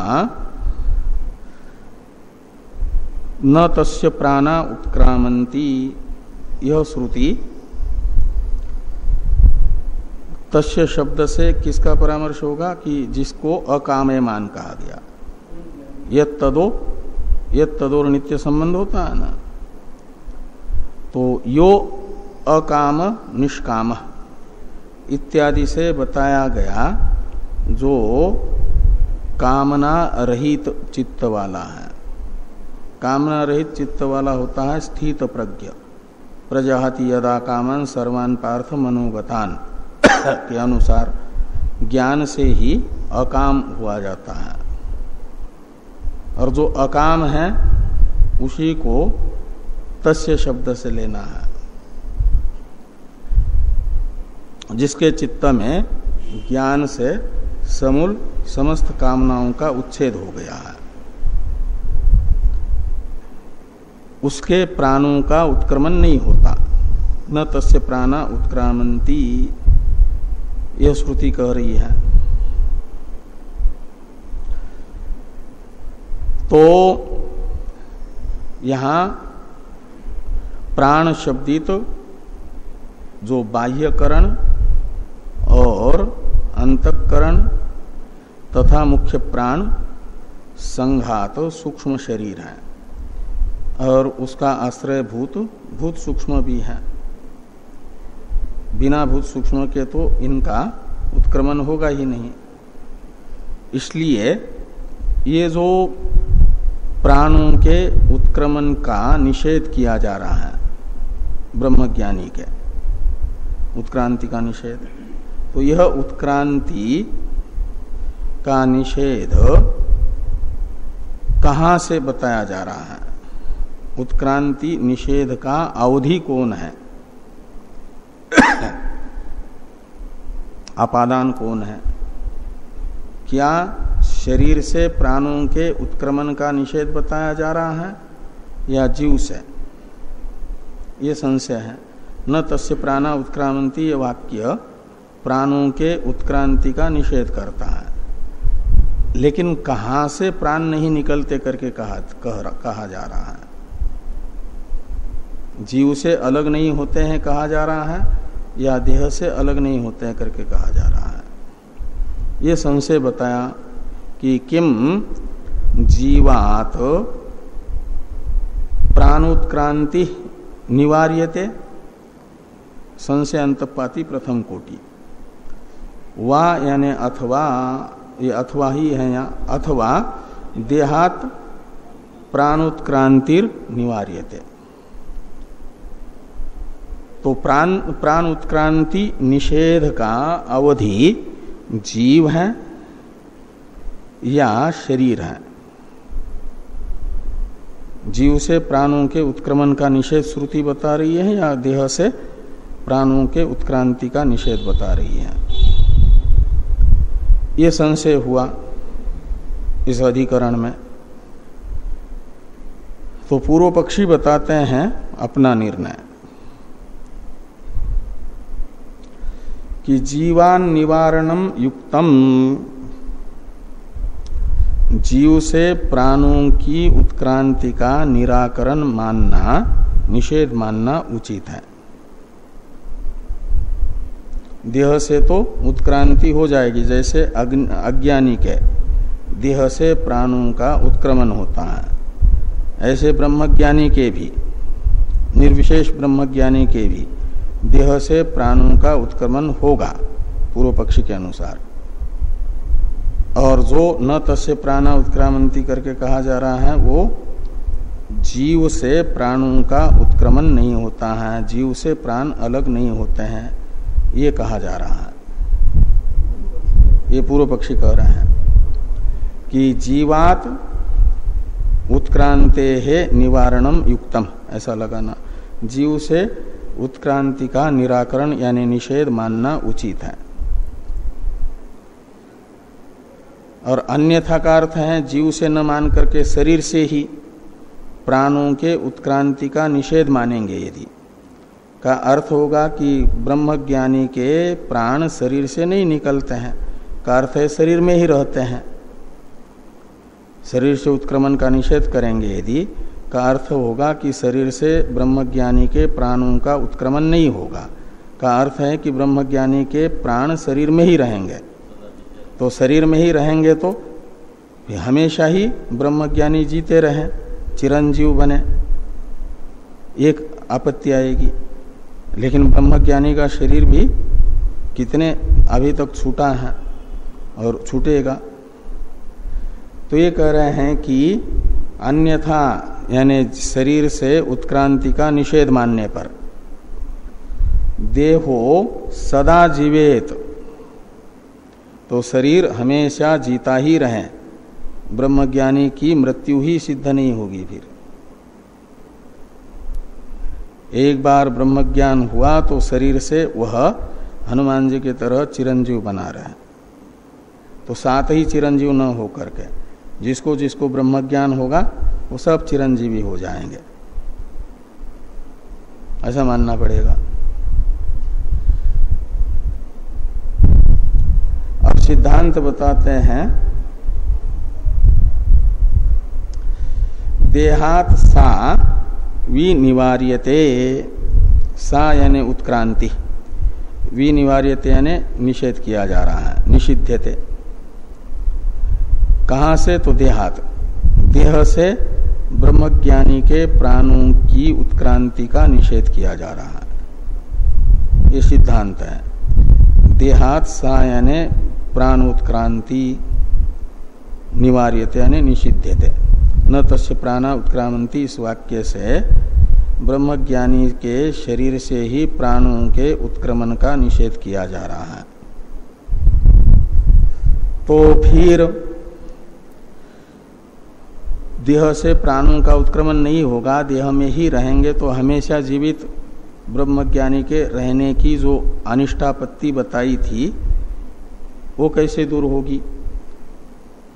न तस्य प्राणा उत्क्रामन्ति, यह श्रुति तस्य शब्द से किसका परामर्श होगा कि जिसको अकामयमान कहा गया। यत् तदोर नित्य संबंध होता है ना। तो यो अकाम निष्काम इत्यादि से बताया गया जो कामना रहित चित्त वाला है। कामना रहित चित्त वाला होता है स्थित प्रज्ञ। प्रजाहति यदा कामन सर्वान पार्थ मनोगतान के अनुसार ज्ञान से ही अकाम हुआ जाता है। और जो अकाम है उसी को तस्य शब्द से लेना है, जिसके चित्त में ज्ञान से समूल समस्त कामनाओं का उच्छेद हो गया है। उसके प्राणों का उत्क्रमण नहीं होता। न तस्य प्राणा उत्क्रामन्ति, यह श्रुति कह रही है। तो यहां प्राण शब्दित जो बाह्यकरण और अंतःकरण तथा मुख्य प्राण संघात सूक्ष्म शरीर है और उसका आश्रय भूत सूक्ष्म भी है। बिना भूत सूक्ष्म के तो इनका उत्क्रमण होगा ही नहीं। इसलिए ये जो प्राणों के उत्क्रमण का निषेध किया जा रहा है, ब्रह्मज्ञानी के उत्क्रांति का निषेध, तो यह उत्क्रांति का निषेध कहां से बताया जा रहा है? उत्क्रांति निषेध का अवधि कौन है? अपादान कौन है? क्या शरीर से प्राणों के उत्क्रमण का निषेध बताया जा रहा है या जीव से? ये संशय है। न तस्य प्राणा उत्क्रामन्ति, ये वाक्य प्राणों के उत्क्रांति का निषेध करता है। लेकिन कहां से प्राण नहीं निकलते करके कहा जा रहा है? जीव से अलग नहीं होते हैं कहा जा रहा है या देह से अलग नहीं होते हैं करके कहा जा रहा है? ये संशय बताया कि किम जीवात प्राणोत्क्रांति निवार्यते, संशय अंतपाती प्रथम कोटि। वा यानी अथवा, ये अथवा ही है यहाँ, अथवा देहात प्राणोत्क्रांतिर निवार्यते। तो प्राण उत्क्रांति निषेध का अवधि जीव है या शरीर है। जीव से प्राणों के उत्क्रमण का निषेध श्रुति बता रही है या देह से प्राणों के उत्क्रांति का निषेध बता रही है, ये संशय हुआ इस अधिकरण में। तो पूर्व पक्षी बताते हैं अपना निर्णय कि जीवान निवारणम युक्तम, जीव से प्राणों की उत्क्रांति का निराकरण मानना, निषेध मानना उचित है। देह से तो उत्क्रांति हो जाएगी, जैसे अज्ञानी के देह से प्राणों का उत्क्रमण होता है, ऐसे ब्रह्मज्ञानी के भी, निर्विशेष ब्रह्मज्ञानी के भी देह से प्राणों का उत्क्रमण होगा पूर्व पक्षी के अनुसार। और जो न तस्य प्राणा उत्क्रामंती करके कहा जा रहा है, वो जीव से प्राणों का उत्क्रमण नहीं होता है, जीव से प्राण अलग नहीं होते हैं, ये कहा जा रहा है। ये पूर्व पक्षी कह रहे हैं कि जीवात उत्क्रांते है निवारणम युक्तम, ऐसा लगाना, जीव से उत्क्रांति का निराकरण यानी निषेध मानना उचित है। और अन्यथा का अर्थ है जीव से न मान करके शरीर से ही प्राणों के उत्क्रांति का निषेध मानेंगे, यदि का अर्थ होगा कि ब्रह्मज्ञानी के प्राण शरीर से नहीं निकलते हैं, का अर्थ है शरीर में ही रहते हैं। शरीर से उत्क्रमण का निषेध करेंगे यदि, का अर्थ होगा कि शरीर से ब्रह्मज्ञानी के प्राणों का उत्क्रमण नहीं होगा, का अर्थ है कि ब्रह्मज्ञानी के प्राण शरीर में ही रहेंगे। तो शरीर में ही रहेंगे तो हमेशा ही ब्रह्मज्ञानी जीते रहें, चिरंजीव बने, एक आपत्ति आएगी। लेकिन ब्रह्मज्ञानी का शरीर भी कितने अभी तक छूटा है और छूटेगा। तो ये कह रहे हैं कि अन्यथा यानी शरीर से उत्क्रांति का निषेध मानने पर देहो सदा जीवेत, तो शरीर हमेशा जीता ही रहे, ब्रह्मज्ञानी की मृत्यु ही सिद्ध नहीं होगी। फिर एक बार ब्रह्मज्ञान हुआ तो शरीर से वह हनुमान जी की तरह चिरंजीव बना रहे, तो साथ ही चिरंजीव न हो करके जिसको जिसको ब्रह्मज्ञान होगा वो सब चिरंजीवी हो जाएंगे, ऐसा मानना पड़ेगा। अब सिद्धांत बताते हैं देहात सा विनिवार्यते, सा यानी उत्क्रांति, विनिवार्यते यानी निषेध किया जा रहा है, निषिध्यते। कहाँ से? तो देहात, देह से ब्रह्मज्ञानी के प्राणों की उत्क्रांति का निषेध किया जा रहा है, ये सिद्धांत है। देहात सा यानी प्राण उत्क्रांति, निवार्यते यानी निषिध्यते, न तस्य प्राणा उत्क्रामंती, इस वाक्य से ब्रह्मज्ञानी के शरीर से ही प्राणों के उत्क्रमण का निषेध किया जा रहा है। तो फिर देह से प्राणों का उत्क्रमण नहीं होगा, देह में ही रहेंगे, तो हमेशा जीवित ब्रह्मज्ञानी के रहने की जो अनिष्टापत्ति बताई थी वो कैसे दूर होगी,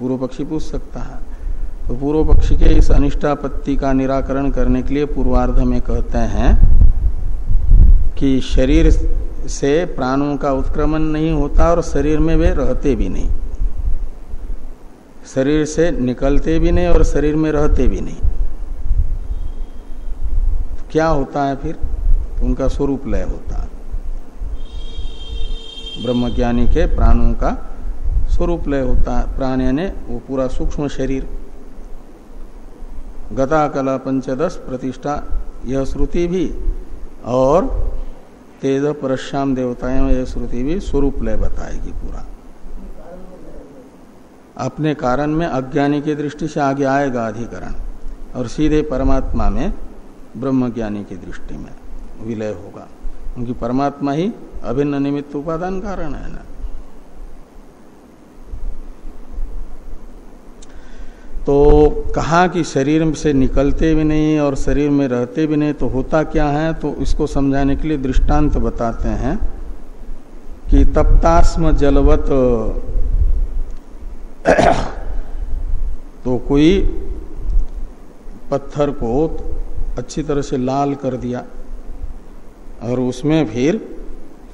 पूर्व पक्षी पूछ सकता है। तो पूर्व पक्षी के इस अनिष्टापत्ति का निराकरण करने के लिए पूर्वार्ध में कहते हैं कि शरीर से प्राणों का उत्क्रमण नहीं होता और शरीर में वे रहते भी नहीं, शरीर से निकलते भी नहीं और शरीर में रहते भी नहीं। तो क्या होता है फिर? तो उनका स्वरूप लय होता है, ब्रह्मज्ञानी के प्राणों का स्वरूप लय होता है। प्राण यानी वो पूरा सूक्ष्म शरीर। गता कला पंचदश प्रतिष्ठा, यह श्रुति भी, और तेज परश्याम देवताएं, यह श्रुति भी स्वरूप लय बताएगी पूरा। अपने कारण में अज्ञानी की दृष्टि से आगे आएगा अधिकरण, और सीधे परमात्मा में ब्रह्मज्ञानी की दृष्टि में विलय होगा, क्योंकि परमात्मा ही अभिन्न निमित्त उपादान कारण है ना। कहा कि शरीर से निकलते भी नहीं और शरीर में रहते भी नहीं, तो होता क्या है, तो इसको समझाने के लिए दृष्टांत बताते हैं कि तप्तास्म जलवत, तो कोई पत्थर को अच्छी तरह से लाल कर दिया और उसमें फिर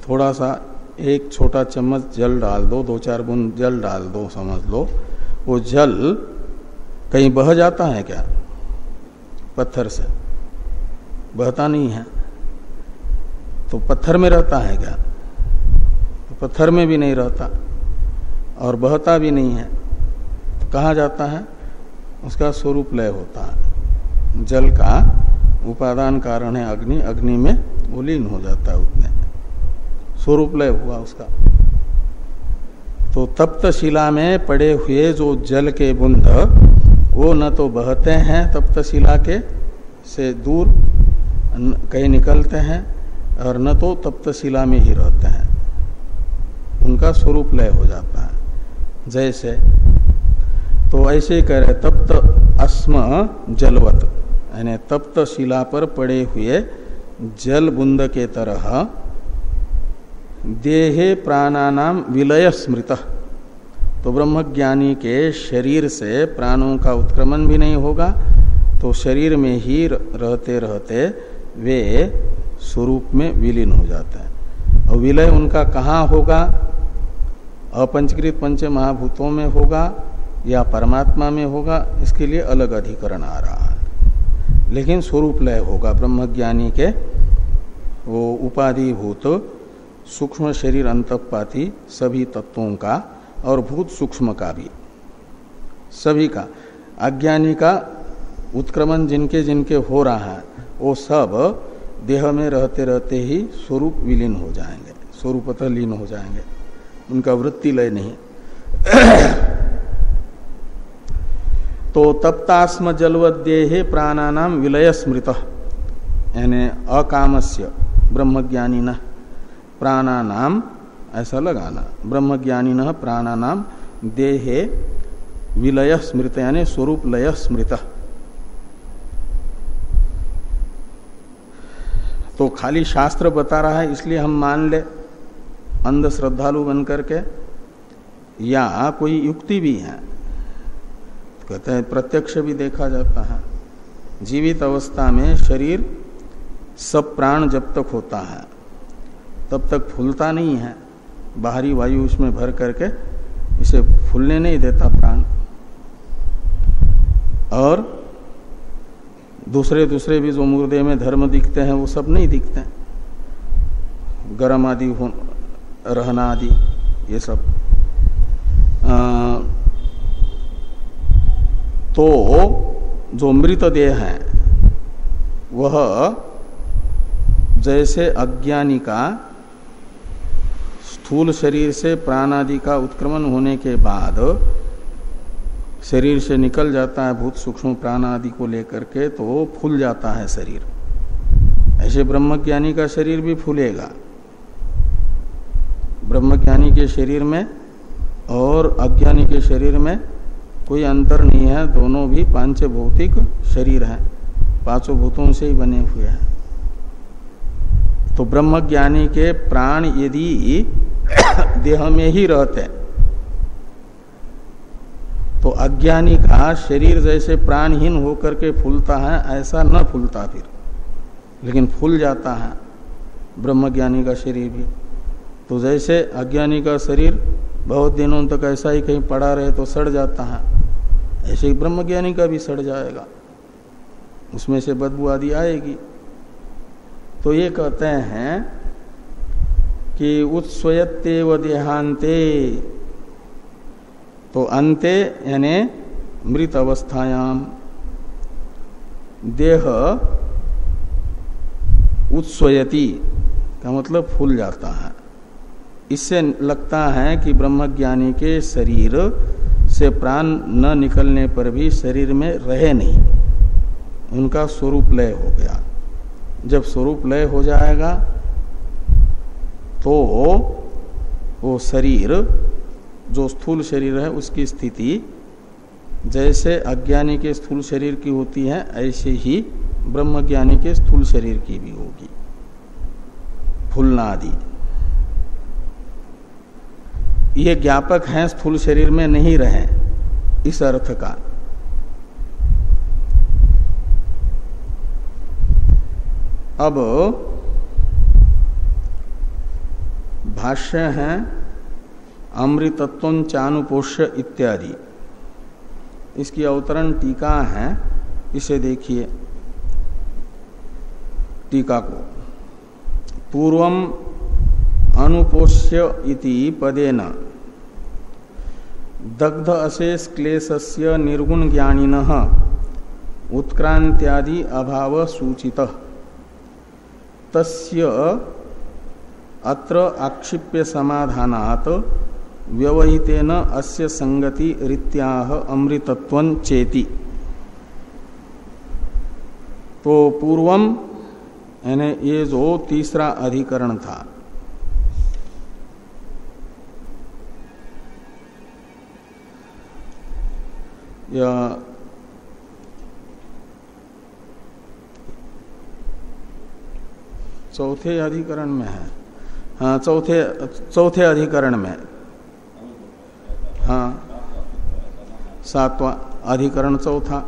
थोड़ा सा एक छोटा चम्मच जल डाल दो, 2-4 बूंद जल डाल दो, समझ लो वो जल कहीं बह जाता है क्या? पत्थर से बहता नहीं है। तो पत्थर में रहता है क्या? तो पत्थर में भी नहीं रहता और बहता भी नहीं है। तो कहाँ जाता है? उसका स्वरूप लय होता है। जल का उपादान कारण है अग्नि, अग्नि में वो लीन हो जाता है, उतने स्वरूप लय हुआ उसका। तो तप्त शिला में पड़े हुए जो जल के बूंद वो न तो बहते हैं तप्त शिला के से दूर कहीं निकलते हैं और न तो तप्त शिला में ही रहते हैं, उनका स्वरूप लय हो जाता है। जैसे तो ऐसे ही कह रहे तप्त अस्म जलवत, यानी तप्त शिला पर पड़े हुए जल बूंद के तरह देहे प्राणानाम विलय स्मृत, तो ब्रह्मज्ञानी के शरीर से प्राणों का उत्क्रमण भी नहीं होगा, तो शरीर में ही रहते रहते वे स्वरूप में विलीन हो जाते हैं। और विलय उनका कहाँ होगा? अपंचकृत पंच महाभूतों में होगा या परमात्मा में होगा, इसके लिए अलग अधिकरण आ रहा है। लेकिन स्वरूप लय होगा ब्रह्मज्ञानी के वो उपाधिभूत सूक्ष्म शरीर अंतःपाती सभी तत्वों का और भूत सूक्ष्म का भी, सभी का। अज्ञानी का उत्क्रमण जिनके जिनके हो रहा है वो सब देह में रहते रहते ही स्वरूप विलीन हो जाएंगे, स्वरूपतः लीन हो जाएंगे, उनका वृत्ति लय नहीं। तो तप्तास्म जलवद्देहे प्राणानाम विलय स्मृत, यानी अकामस्य ब्रह्मज्ञानिनः प्राणानाम, ऐसा लगाना, ब्रह्मज्ञानिनः प्राणानाम देहे विलय स्मृत, यानी स्वरूप लय स्मृत। तो खाली शास्त्र बता रहा है इसलिए हम मान ले अंध श्रद्धालु बन करके, या कोई युक्ति भी है, कहते हैं प्रत्यक्ष भी देखा जाता है। जीवित अवस्था में शरीर सब प्राण जब तक होता है तब तक फूलता नहीं है, बाहरी वायु उसमें भर करके इसे फूलने नहीं देता प्राण। और दूसरे दूसरे भी जो मुर्दे में धर्म दिखते हैं वो सब नहीं दिखते, गर्म आदि रहना आदि ये सब। तो जो मृत देह है वह जैसे अज्ञानी का स्थूल शरीर से प्राण आदि का उत्क्रमण होने के बाद शरीर से निकल जाता है भूत सूक्ष्म प्राण आदि को लेकर के, तो फूल जाता है शरीर, ऐसे ब्रह्मज्ञानी का शरीर भी फूलेगा। ब्रह्मज्ञानी के शरीर में और अज्ञानी के शरीर में कोई अंतर नहीं है, दोनों भी पांच भौतिक शरीर हैं, पांचों भूतों से ही बने हुए हैं। तो ब्रह्मज्ञानी के प्राण यदि देह में ही रहते तो अज्ञानी का शरीर जैसे प्राणहीन होकर के फूलता है ऐसा न फूलता फिर, लेकिन फूल जाता है ब्रह्मज्ञानी का शरीर भी। तो जैसे अज्ञानी का शरीर बहुत दिनों तक ऐसा ही कहीं पड़ा रहे तो सड़ जाता है, ऐसे ही ब्रह्मज्ञानी का भी सड़ जाएगा, उसमें से बदबू आदि आएगी। तो ये कहते हैं कि उत्स्वयत्तेव देहांते, तो अंते यानी मृत अवस्थायाम देह उत्स्वयति का मतलब फूल जाता है। इससे लगता है कि ब्रह्मज्ञानी के शरीर से प्राण न निकलने पर भी शरीर में रहे नहीं, उनका स्वरूप लय हो गया। जब स्वरूप लय हो जाएगा तो वो शरीर जो स्थूल शरीर है उसकी स्थिति जैसे अज्ञानी के स्थूल शरीर की होती है ऐसे ही ब्रह्मज्ञानी के स्थूल शरीर की भी होगी, फूलनादि। ये ज्ञापक हैं, स्थूल शरीर में नहीं रहे, इस अर्थ का। अब भाष्य है अमृतत्वं चानुपोष्य इत्यादि, इसकी अवतरण टीका है, इसे देखिए टीका को। पूर्वम अनुपोष्य इति पदेन दग्ध अशेष क्लेशस्य निर्गुण ज्ञानिनः उत्क्रांत्यादि अभाव सूचितः तस्य अत्र आक्षिप्य समाधानात् व्यवहितेन अस्य संगति रीत्याह अमृतत्वं चेति। तो पूर्वम यानी ये जो तीसरा अधिकरण था, यह चौथे अधिकरण में है। हाँ, चौथे अधिकरण में, हाँ, सातवां अधिकरण चौथा।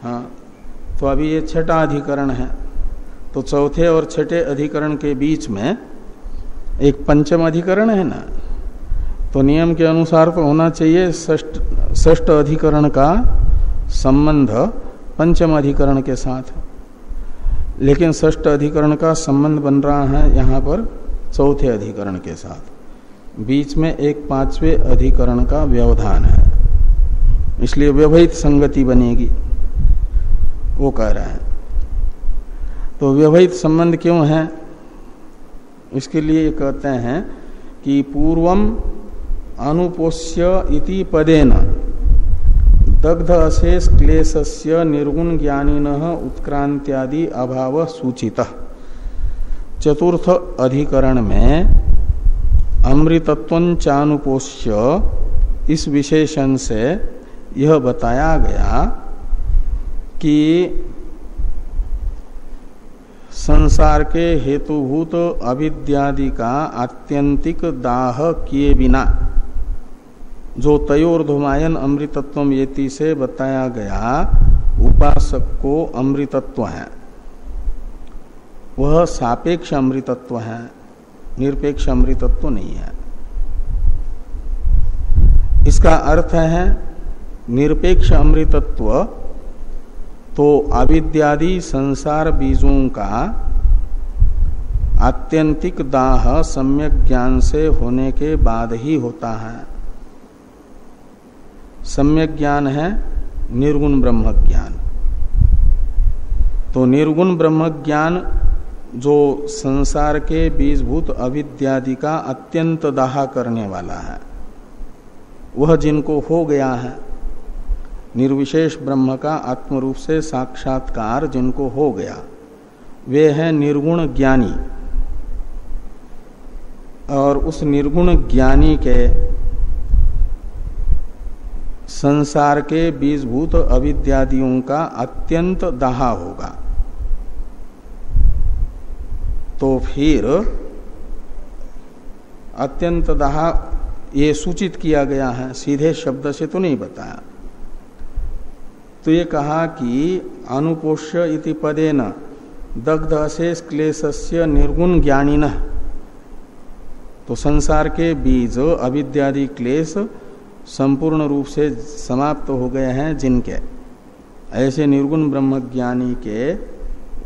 हाँ, तो अभी ये छठा अधिकरण है। तो चौथे और छठे अधिकरण के बीच में एक पंचम अधिकरण है ना, तो नियम के अनुसार तो होना चाहिए षष्ठ अधिकरण का संबंध पंचम अधिकरण के साथ, लेकिन षष्ठ अधिकरण का संबंध बन रहा है यहाँ पर चौथे अधिकरण के साथ। बीच में एक पांचवें अधिकरण का व्यवधान है, इसलिए व्यवहित संगति बनेगी, वो कह रहे हैं। तो व्यवहित संबंध क्यों है, इसके लिए कहते हैं कि पूर्वम अनुपोष्य इति पदेन दग्ध अशेष क्लेशस्य निर्गुण ज्ञानिनः उत्क्रांत्यादि अभाव सूचितः। चतुर्थ अधिकरण में अमृतत्वं चानुपोष्य इस विशेषण से यह बताया गया कि संसार के हेतुभूत अविद्यादि का आत्यंतिक दाह किए बिना जो तयोर्धुमायन अमृतत्वम येति से बताया गया उपासक को अमृतत्व है, वह सापेक्ष अमृतत्व है, निरपेक्ष अमृतत्व नहीं है। इसका अर्थ है निरपेक्ष अमृतत्व तो अविद्यादि संसार बीजों का आत्यंतिक दाह सम्यक ज्ञान से होने के बाद ही होता है। सम्यक ज्ञान है निर्गुण ब्रह्म ज्ञान। तो निर्गुण ब्रह्म ज्ञान जो संसार के बीजभूत अविद्यादि का अत्यंत दाह करने वाला है, वह जिनको हो गया है, निर्विशेष ब्रह्म का आत्मरूप से साक्षात्कार जिनको हो गया, वे हैं निर्गुण ज्ञानी। और उस निर्गुण ज्ञानी के संसार के बीजभूत अविद्यादियों का अत्यंत दाह होगा। तो फिर अत्यंत दाह ये सूचित किया गया है, सीधे शब्द से तो नहीं बताया। तो ये कहा कि अनुपोष्य इति पदेन दग्ध अशेष क्लेशस्य निर्गुण ज्ञानिनः, तो संसार के बीज अविद्यादि क्लेश संपूर्ण रूप से समाप्त हो गए हैं जिनके, ऐसे निर्गुण ब्रह्मज्ञानी के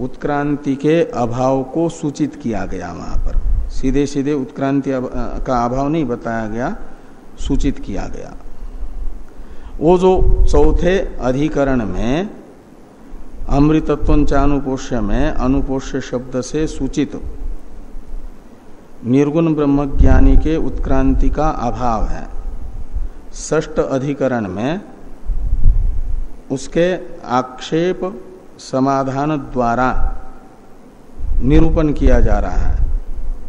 उत्क्रांति के अभाव को सूचित किया गया। वहां पर सीधे सीधे उत्क्रांति का अभाव नहीं बताया गया, सूचित किया गया। वो जो चौथे अधिकरण में अमृतत्वं चानुपोष्य में अनुपोष्य शब्द से सूचित निर्गुण ब्रह्मज्ञानी के उत्क्रांति का अभाव है, षष्ठ अधिकरण में उसके आक्षेप समाधान द्वारा निरूपण किया जा रहा है।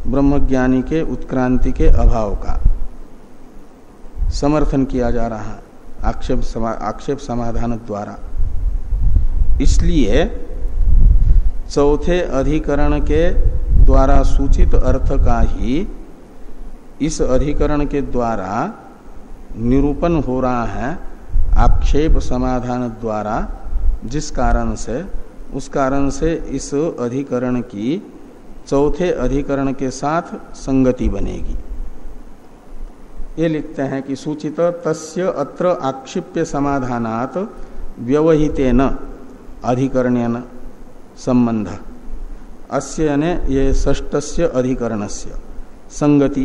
ब्रह्मज्ञानी के उत्क्रांति के अभाव का समर्थन किया जा रहा है आक्षेप समाधान द्वारा। इसलिए चौथे अधिकरण के द्वारा सूचित अर्थ का ही इस अधिकरण के द्वारा निरूपण हो रहा है आक्षेप समाधान द्वारा, जिस कारण से उस कारण से इस अधिकरण की चौथे अधिकरण के साथ संगति बनेगी। ये लिखते हैं कि सूचित तस्य अत्र आक्षिप्य समाधानात् व्यवहितेन अधिकरणेन संबंध अस्य यानी ये षष्ठस्य अधिकरणस्य संगति।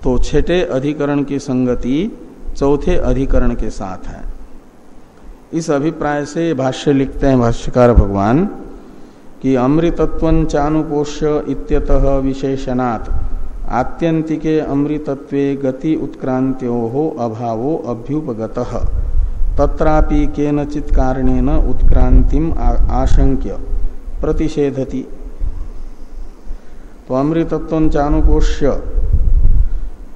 तो छठे अधिकरण की संगति चौथे अधिकरण के साथ है। इस अभिप्राय से भाष्य लिखते हैं भाष्यकार भगवान कि अमृतत्वं चानुपोष्य इत्यतः विशेषणात् आत्यंतिके अमृतत्वे गति उत्क्रांत्योः अभावो अभ्युपगतः तत्रापि केनचित् कारणेन उत्क्रांतिम आशंक्य प्रतिषेधति। तो अमृतत्वं चानुपोष्य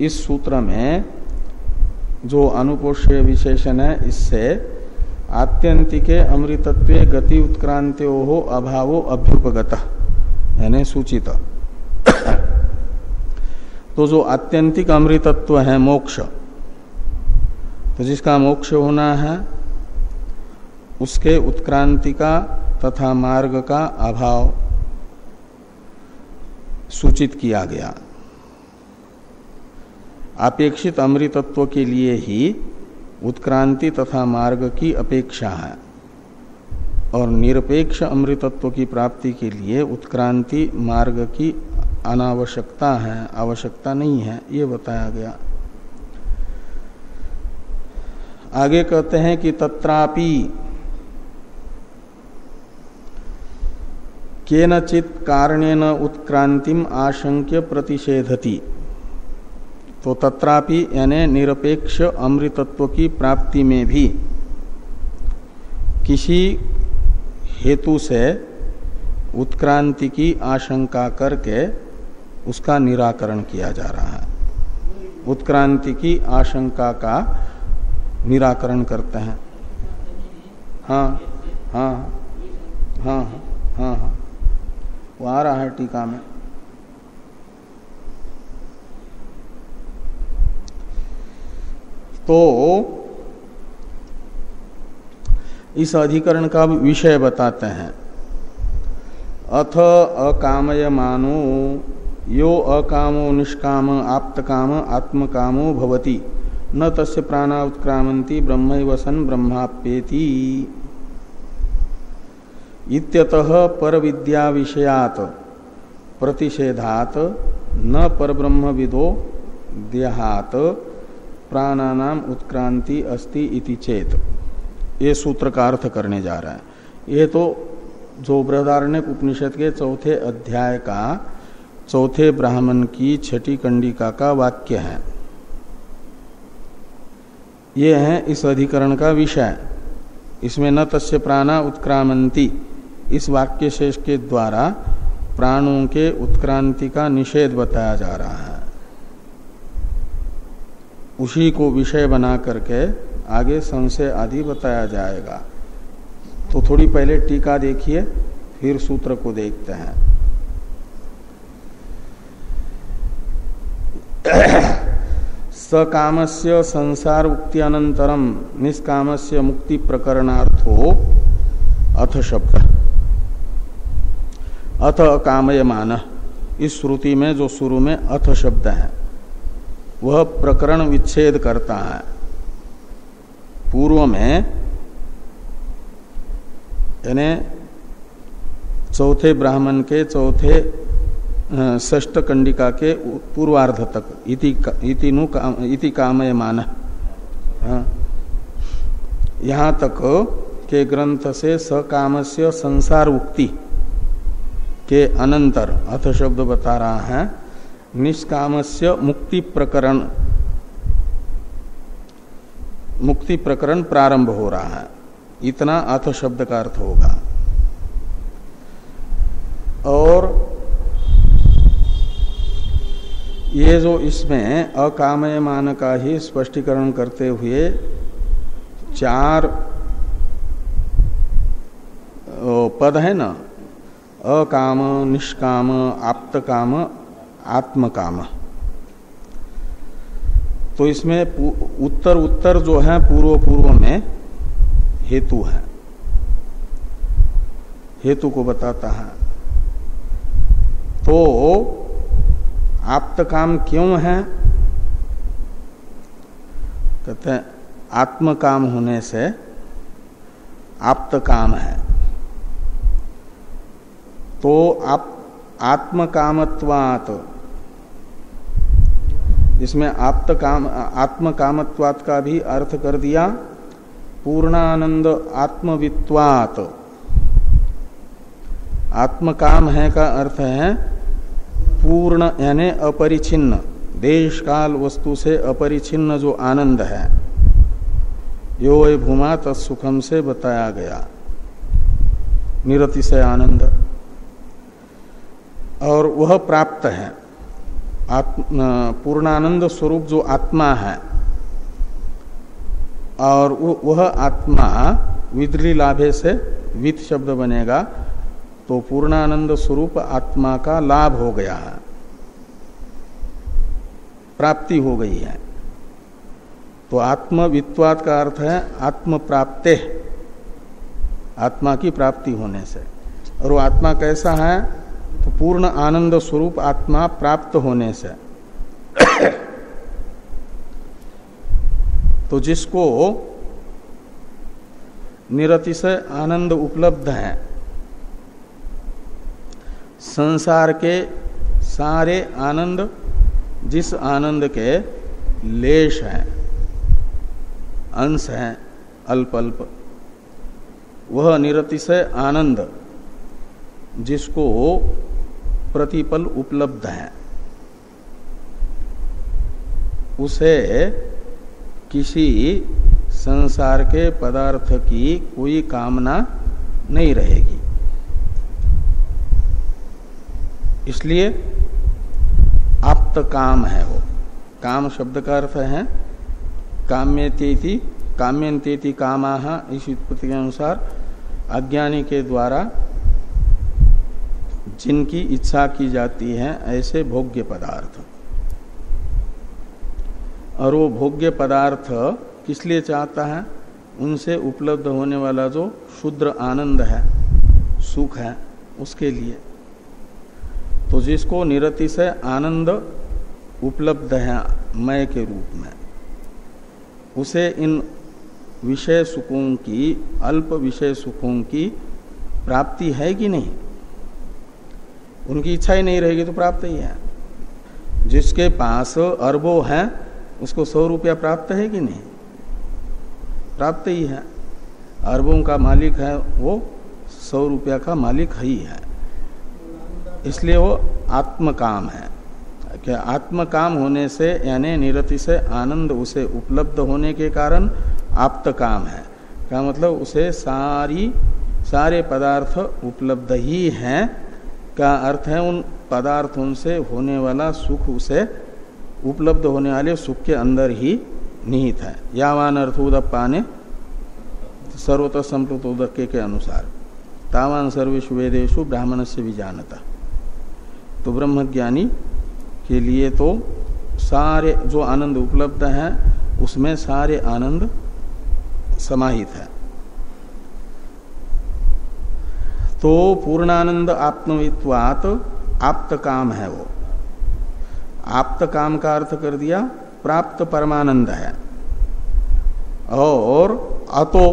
इस सूत्र में जो अनुपोष्य विशेषण है, इससे आत्यंतिके अमृतत्वे गति उत्क्रांत्योः अभावो अभ्युपगतः यानी सूचित। तो जो आत्यंतिक अमृतत्व है मोक्ष, तो जिसका मोक्ष होना है उसके उत्क्रांति का तथा मार्ग का अभाव सूचित किया गया। अपेक्षित अमृतत्व के लिए ही उत्क्रांति तथा मार्ग की अपेक्षा है और निरपेक्ष अमृतत्व की प्राप्ति के लिए उत्क्रांति मार्ग की अनावश्यकता है, आवश्यकता नहीं है, ये बताया गया। आगे कहते हैं कि तत्रापि केनचित् कारणेन उत्क्रांतिम आशंक्य प्रतिषेधति। तो तत्रापि यानी निरपेक्ष अमृतत्व की प्राप्ति में भी किसी हेतु से उत्क्रांति की आशंका करके उसका निराकरण किया जा रहा है। उत्क्रांति की आशंका का निराकरण करते हैं। हाँ हाँ हाँ हाँ हाँ वो आ रहा है टीका में। तो इस अधिकरण का विषय बताते हैं। अथ अकामयमानो यो अकामो निष्काम आप्तकाम आत्मकामो भवति न तस्य प्राणा उत्क्रामन्ति ब्रह्मैव सन् ब्रह्माप्येति। इत्यतः परविद्या विषयात् प्रतिषेधात् न परब्रह्मविदो देहात् प्राणानाम उत्क्रांति अस्ति इति चेत। ये सूत्र का अर्थ करने जा रहा है। ये तो जो बृहदारण्यक उपनिषद के चौथे अध्याय का चौथे ब्राह्मण की छठी कंडिका का वाक्य है। ये है इस अधिकरण का विषय। इसमें न तस्य प्राणा उत्क्रामन्ति इस वाक्य शेष के द्वारा प्राणों के उत्क्रांति का निषेध बताया जा रहा है। उसी को विषय बना करके आगे संशय आदि बताया जाएगा। तो थोड़ी पहले टीका देखिए, फिर सूत्र को देखते हैं। सकामस्य संसार उक्ति अनंतरम निष्कामस्य मुक्ति प्रकरणार्थो अथ शब्द। अथ कामयमान इस श्रुति में जो शुरू में अथ शब्द है वह प्रकरण विच्छेद करता है। पूर्व में यानी चौथे ब्राह्मण के चौथे षष्ठ कंडिका के पूर्वार्ध तक इति कामयमान, यहाँ तक के ग्रंथ से सकामस्य संसार उक्ति के अनंतर अथ शब्द बता रहा है निष्कामस्य मुक्ति प्रकरण प्रारंभ हो रहा है। इतना अथ शब्द का अर्थ होगा। और ये जो इसमें अकामयमान का ही स्पष्टीकरण करते हुए 4 पद है ना, अकाम, निष्काम, आप्तकाम, आत्मकाम। तो इसमें उत्तर उत्तर जो है पूर्व पूर्व में हेतु है, हेतु को बताता है। तो आप्तकाम क्यों है? कहते हैं आत्मकाम होने से आप्तकाम है। तो आत्मकामत्वात्, इसमें आत्मकामत्वात् का भी अर्थ कर दिया पूर्णानंद आत्मवित्वात्। आत्मकाम है का अर्थ है पूर्ण यानी अपरिछिन्न, देश काल वस्तु से अपरिछिन्न जो आनंद है, यो वै भूमा तत्सुखम से बताया गया निरतिशय आनंद, और वह प्राप्त है। पूर्णानंद स्वरूप जो आत्मा है, और वह आत्मा विद्री लाभे से वित शब्द बनेगा, तो पूर्णानंद स्वरूप आत्मा का लाभ हो गया है, प्राप्ति हो गई है। तो आत्मवित्वात् का अर्थ है आत्म प्राप्ते, आत्मा की प्राप्ति होने से। और वो आत्मा कैसा है? तो पूर्ण आनंद स्वरूप आत्मा प्राप्त होने से। तो जिसको निरतिशय आनंद उपलब्ध है, संसार के सारे आनंद जिस आनंद के लेश हैं, अंश हैं, अल्प अल्प, वह निरतिशय आनंद जिसको प्रतिपल उपलब्ध है, उसे किसी संसार के पदार्थ की कोई कामना नहीं रहेगी। इसलिए आप्त काम है वो। काम शब्द का अर्थ है काम्यतेति, काम्यन्तेति कामाः, इस उत्पत्ति के अनुसार अज्ञानी के द्वारा जिनकी इच्छा की जाती है ऐसे भोग्य पदार्थ। और वो भोग्य पदार्थ किस लिए चाहता है? उनसे उपलब्ध होने वाला जो शुद्र आनंद है, सुख है, उसके लिए। तो जिसको निरतिशय आनंद उपलब्ध है मय के रूप में, उसे इन विषय सुखों की, अल्प विषय सुखों की प्राप्ति है कि नहीं? उनकी इच्छा ही नहीं रहेगी तो प्राप्त ही है। जिसके पास अरबों है उसको 100 रुपया प्राप्त है कि नहीं? प्राप्त ही है। अरबों का मालिक है वो 100 रुपया का मालिक ही है, इसलिए वो आत्मकाम है। क्या आत्मकाम होने से यानी निरतिशय आनंद उसे उपलब्ध होने के कारण आप्तकाम है। क्या मतलब? उसे सारे पदार्थ उपलब्ध ही हैं का अर्थ है उन पदार्थों से होने वाला सुख उसे उपलब्ध होने वाले सुख के अंदर ही निहित है। यावान अर्थोदपाने सर्वतः संप्लुतोदक के अनुसार तावान सर्वेषु वेदेषु ब्राह्मण से विजानता। तो ब्रह्मज्ञानी के लिए तो सारे जो आनंद उपलब्ध हैं उसमें सारे आनंद समाहित है। तो पूर्णानंद आत्मवित्वात् आप्त काम है वो। आप्त काम का अर्थ कर दिया प्राप्त परमानंद है। और अतो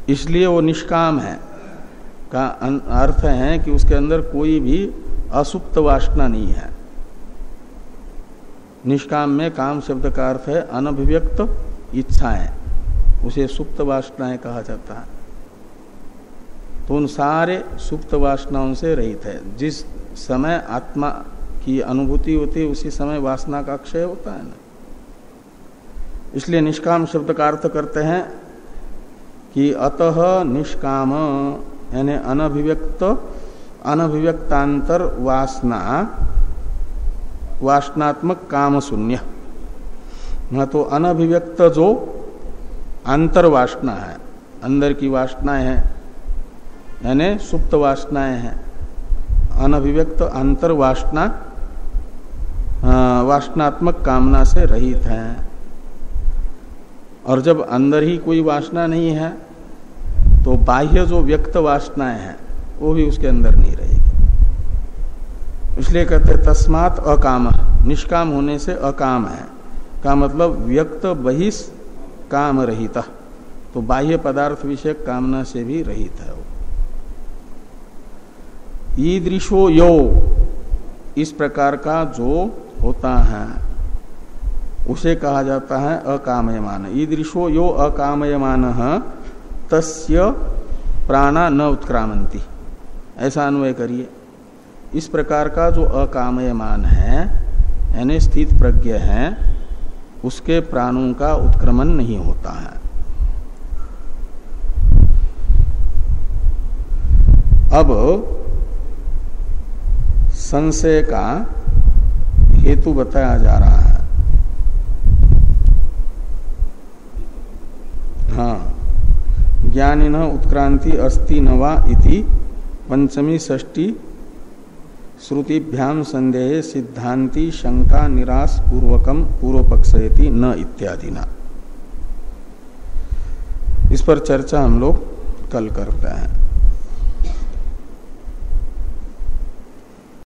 इसलिए वो निष्काम है का अर्थ है कि उसके अंदर कोई भी असुप्त वासना नहीं है। निष्काम में काम शब्द का अर्थ है अनभिव्यक्त इच्छाएं, उसे सुप्त वासनाएं कहा जाता है। तो उन सारे सुप्त वासनाओं से रहित है। जिस समय आत्मा की अनुभूति होती है उसी समय वासना का क्षय होता है ना। इसलिए निष्काम शब्द का अर्थ करते हैं कि अतः निष्काम यानी अनभिव्यक्तांतर वासना वासनात्मक काम शून्य। तो अनभिव्यक्त जो अंतर्वासना है, अंदर की वासनाएं हैं, यानी सुप्त वासनाएं हैं, अनभिव्यक्त अंतर्वासना वासनात्मक कामना से रहित हैं। और जब अंदर ही कोई वासना नहीं है तो बाह्य जो व्यक्त वासनाएं हैं वो भी उसके अंदर नहीं रहेगी। इसलिए कहते हैं तस्मात् अकाम, निष्काम होने से अकाम है का मतलब व्यक्त बहिष काम रहित, तो बाह्य पदार्थ विषयक कामना से भी रहित है वो। ईदृशो यो, इस प्रकार का जो होता है उसे कहा जाता है अकामयमान। ईदृशो यो अकामयमान तस्य प्राणा न उत्क्रामंती, ऐसा अन्वय करिए। इस प्रकार का जो अकामयमान है यानी स्थित प्रज्ञ है, उसके प्राणों का उत्क्रमण नहीं होता है। अब संशय का हेतु बताया जा रहा है। हाँ, ज्ञानिन उत्क्रांति अस्ति नवा इति पंचमी षष्ठी श्रुतिभ्याम संदेह सिद्धांति शंका निराश पूर्वकम पूर्वपक्षयति न इत्यादि ना। इस पर चर्चा हम लोग कल करते हैं।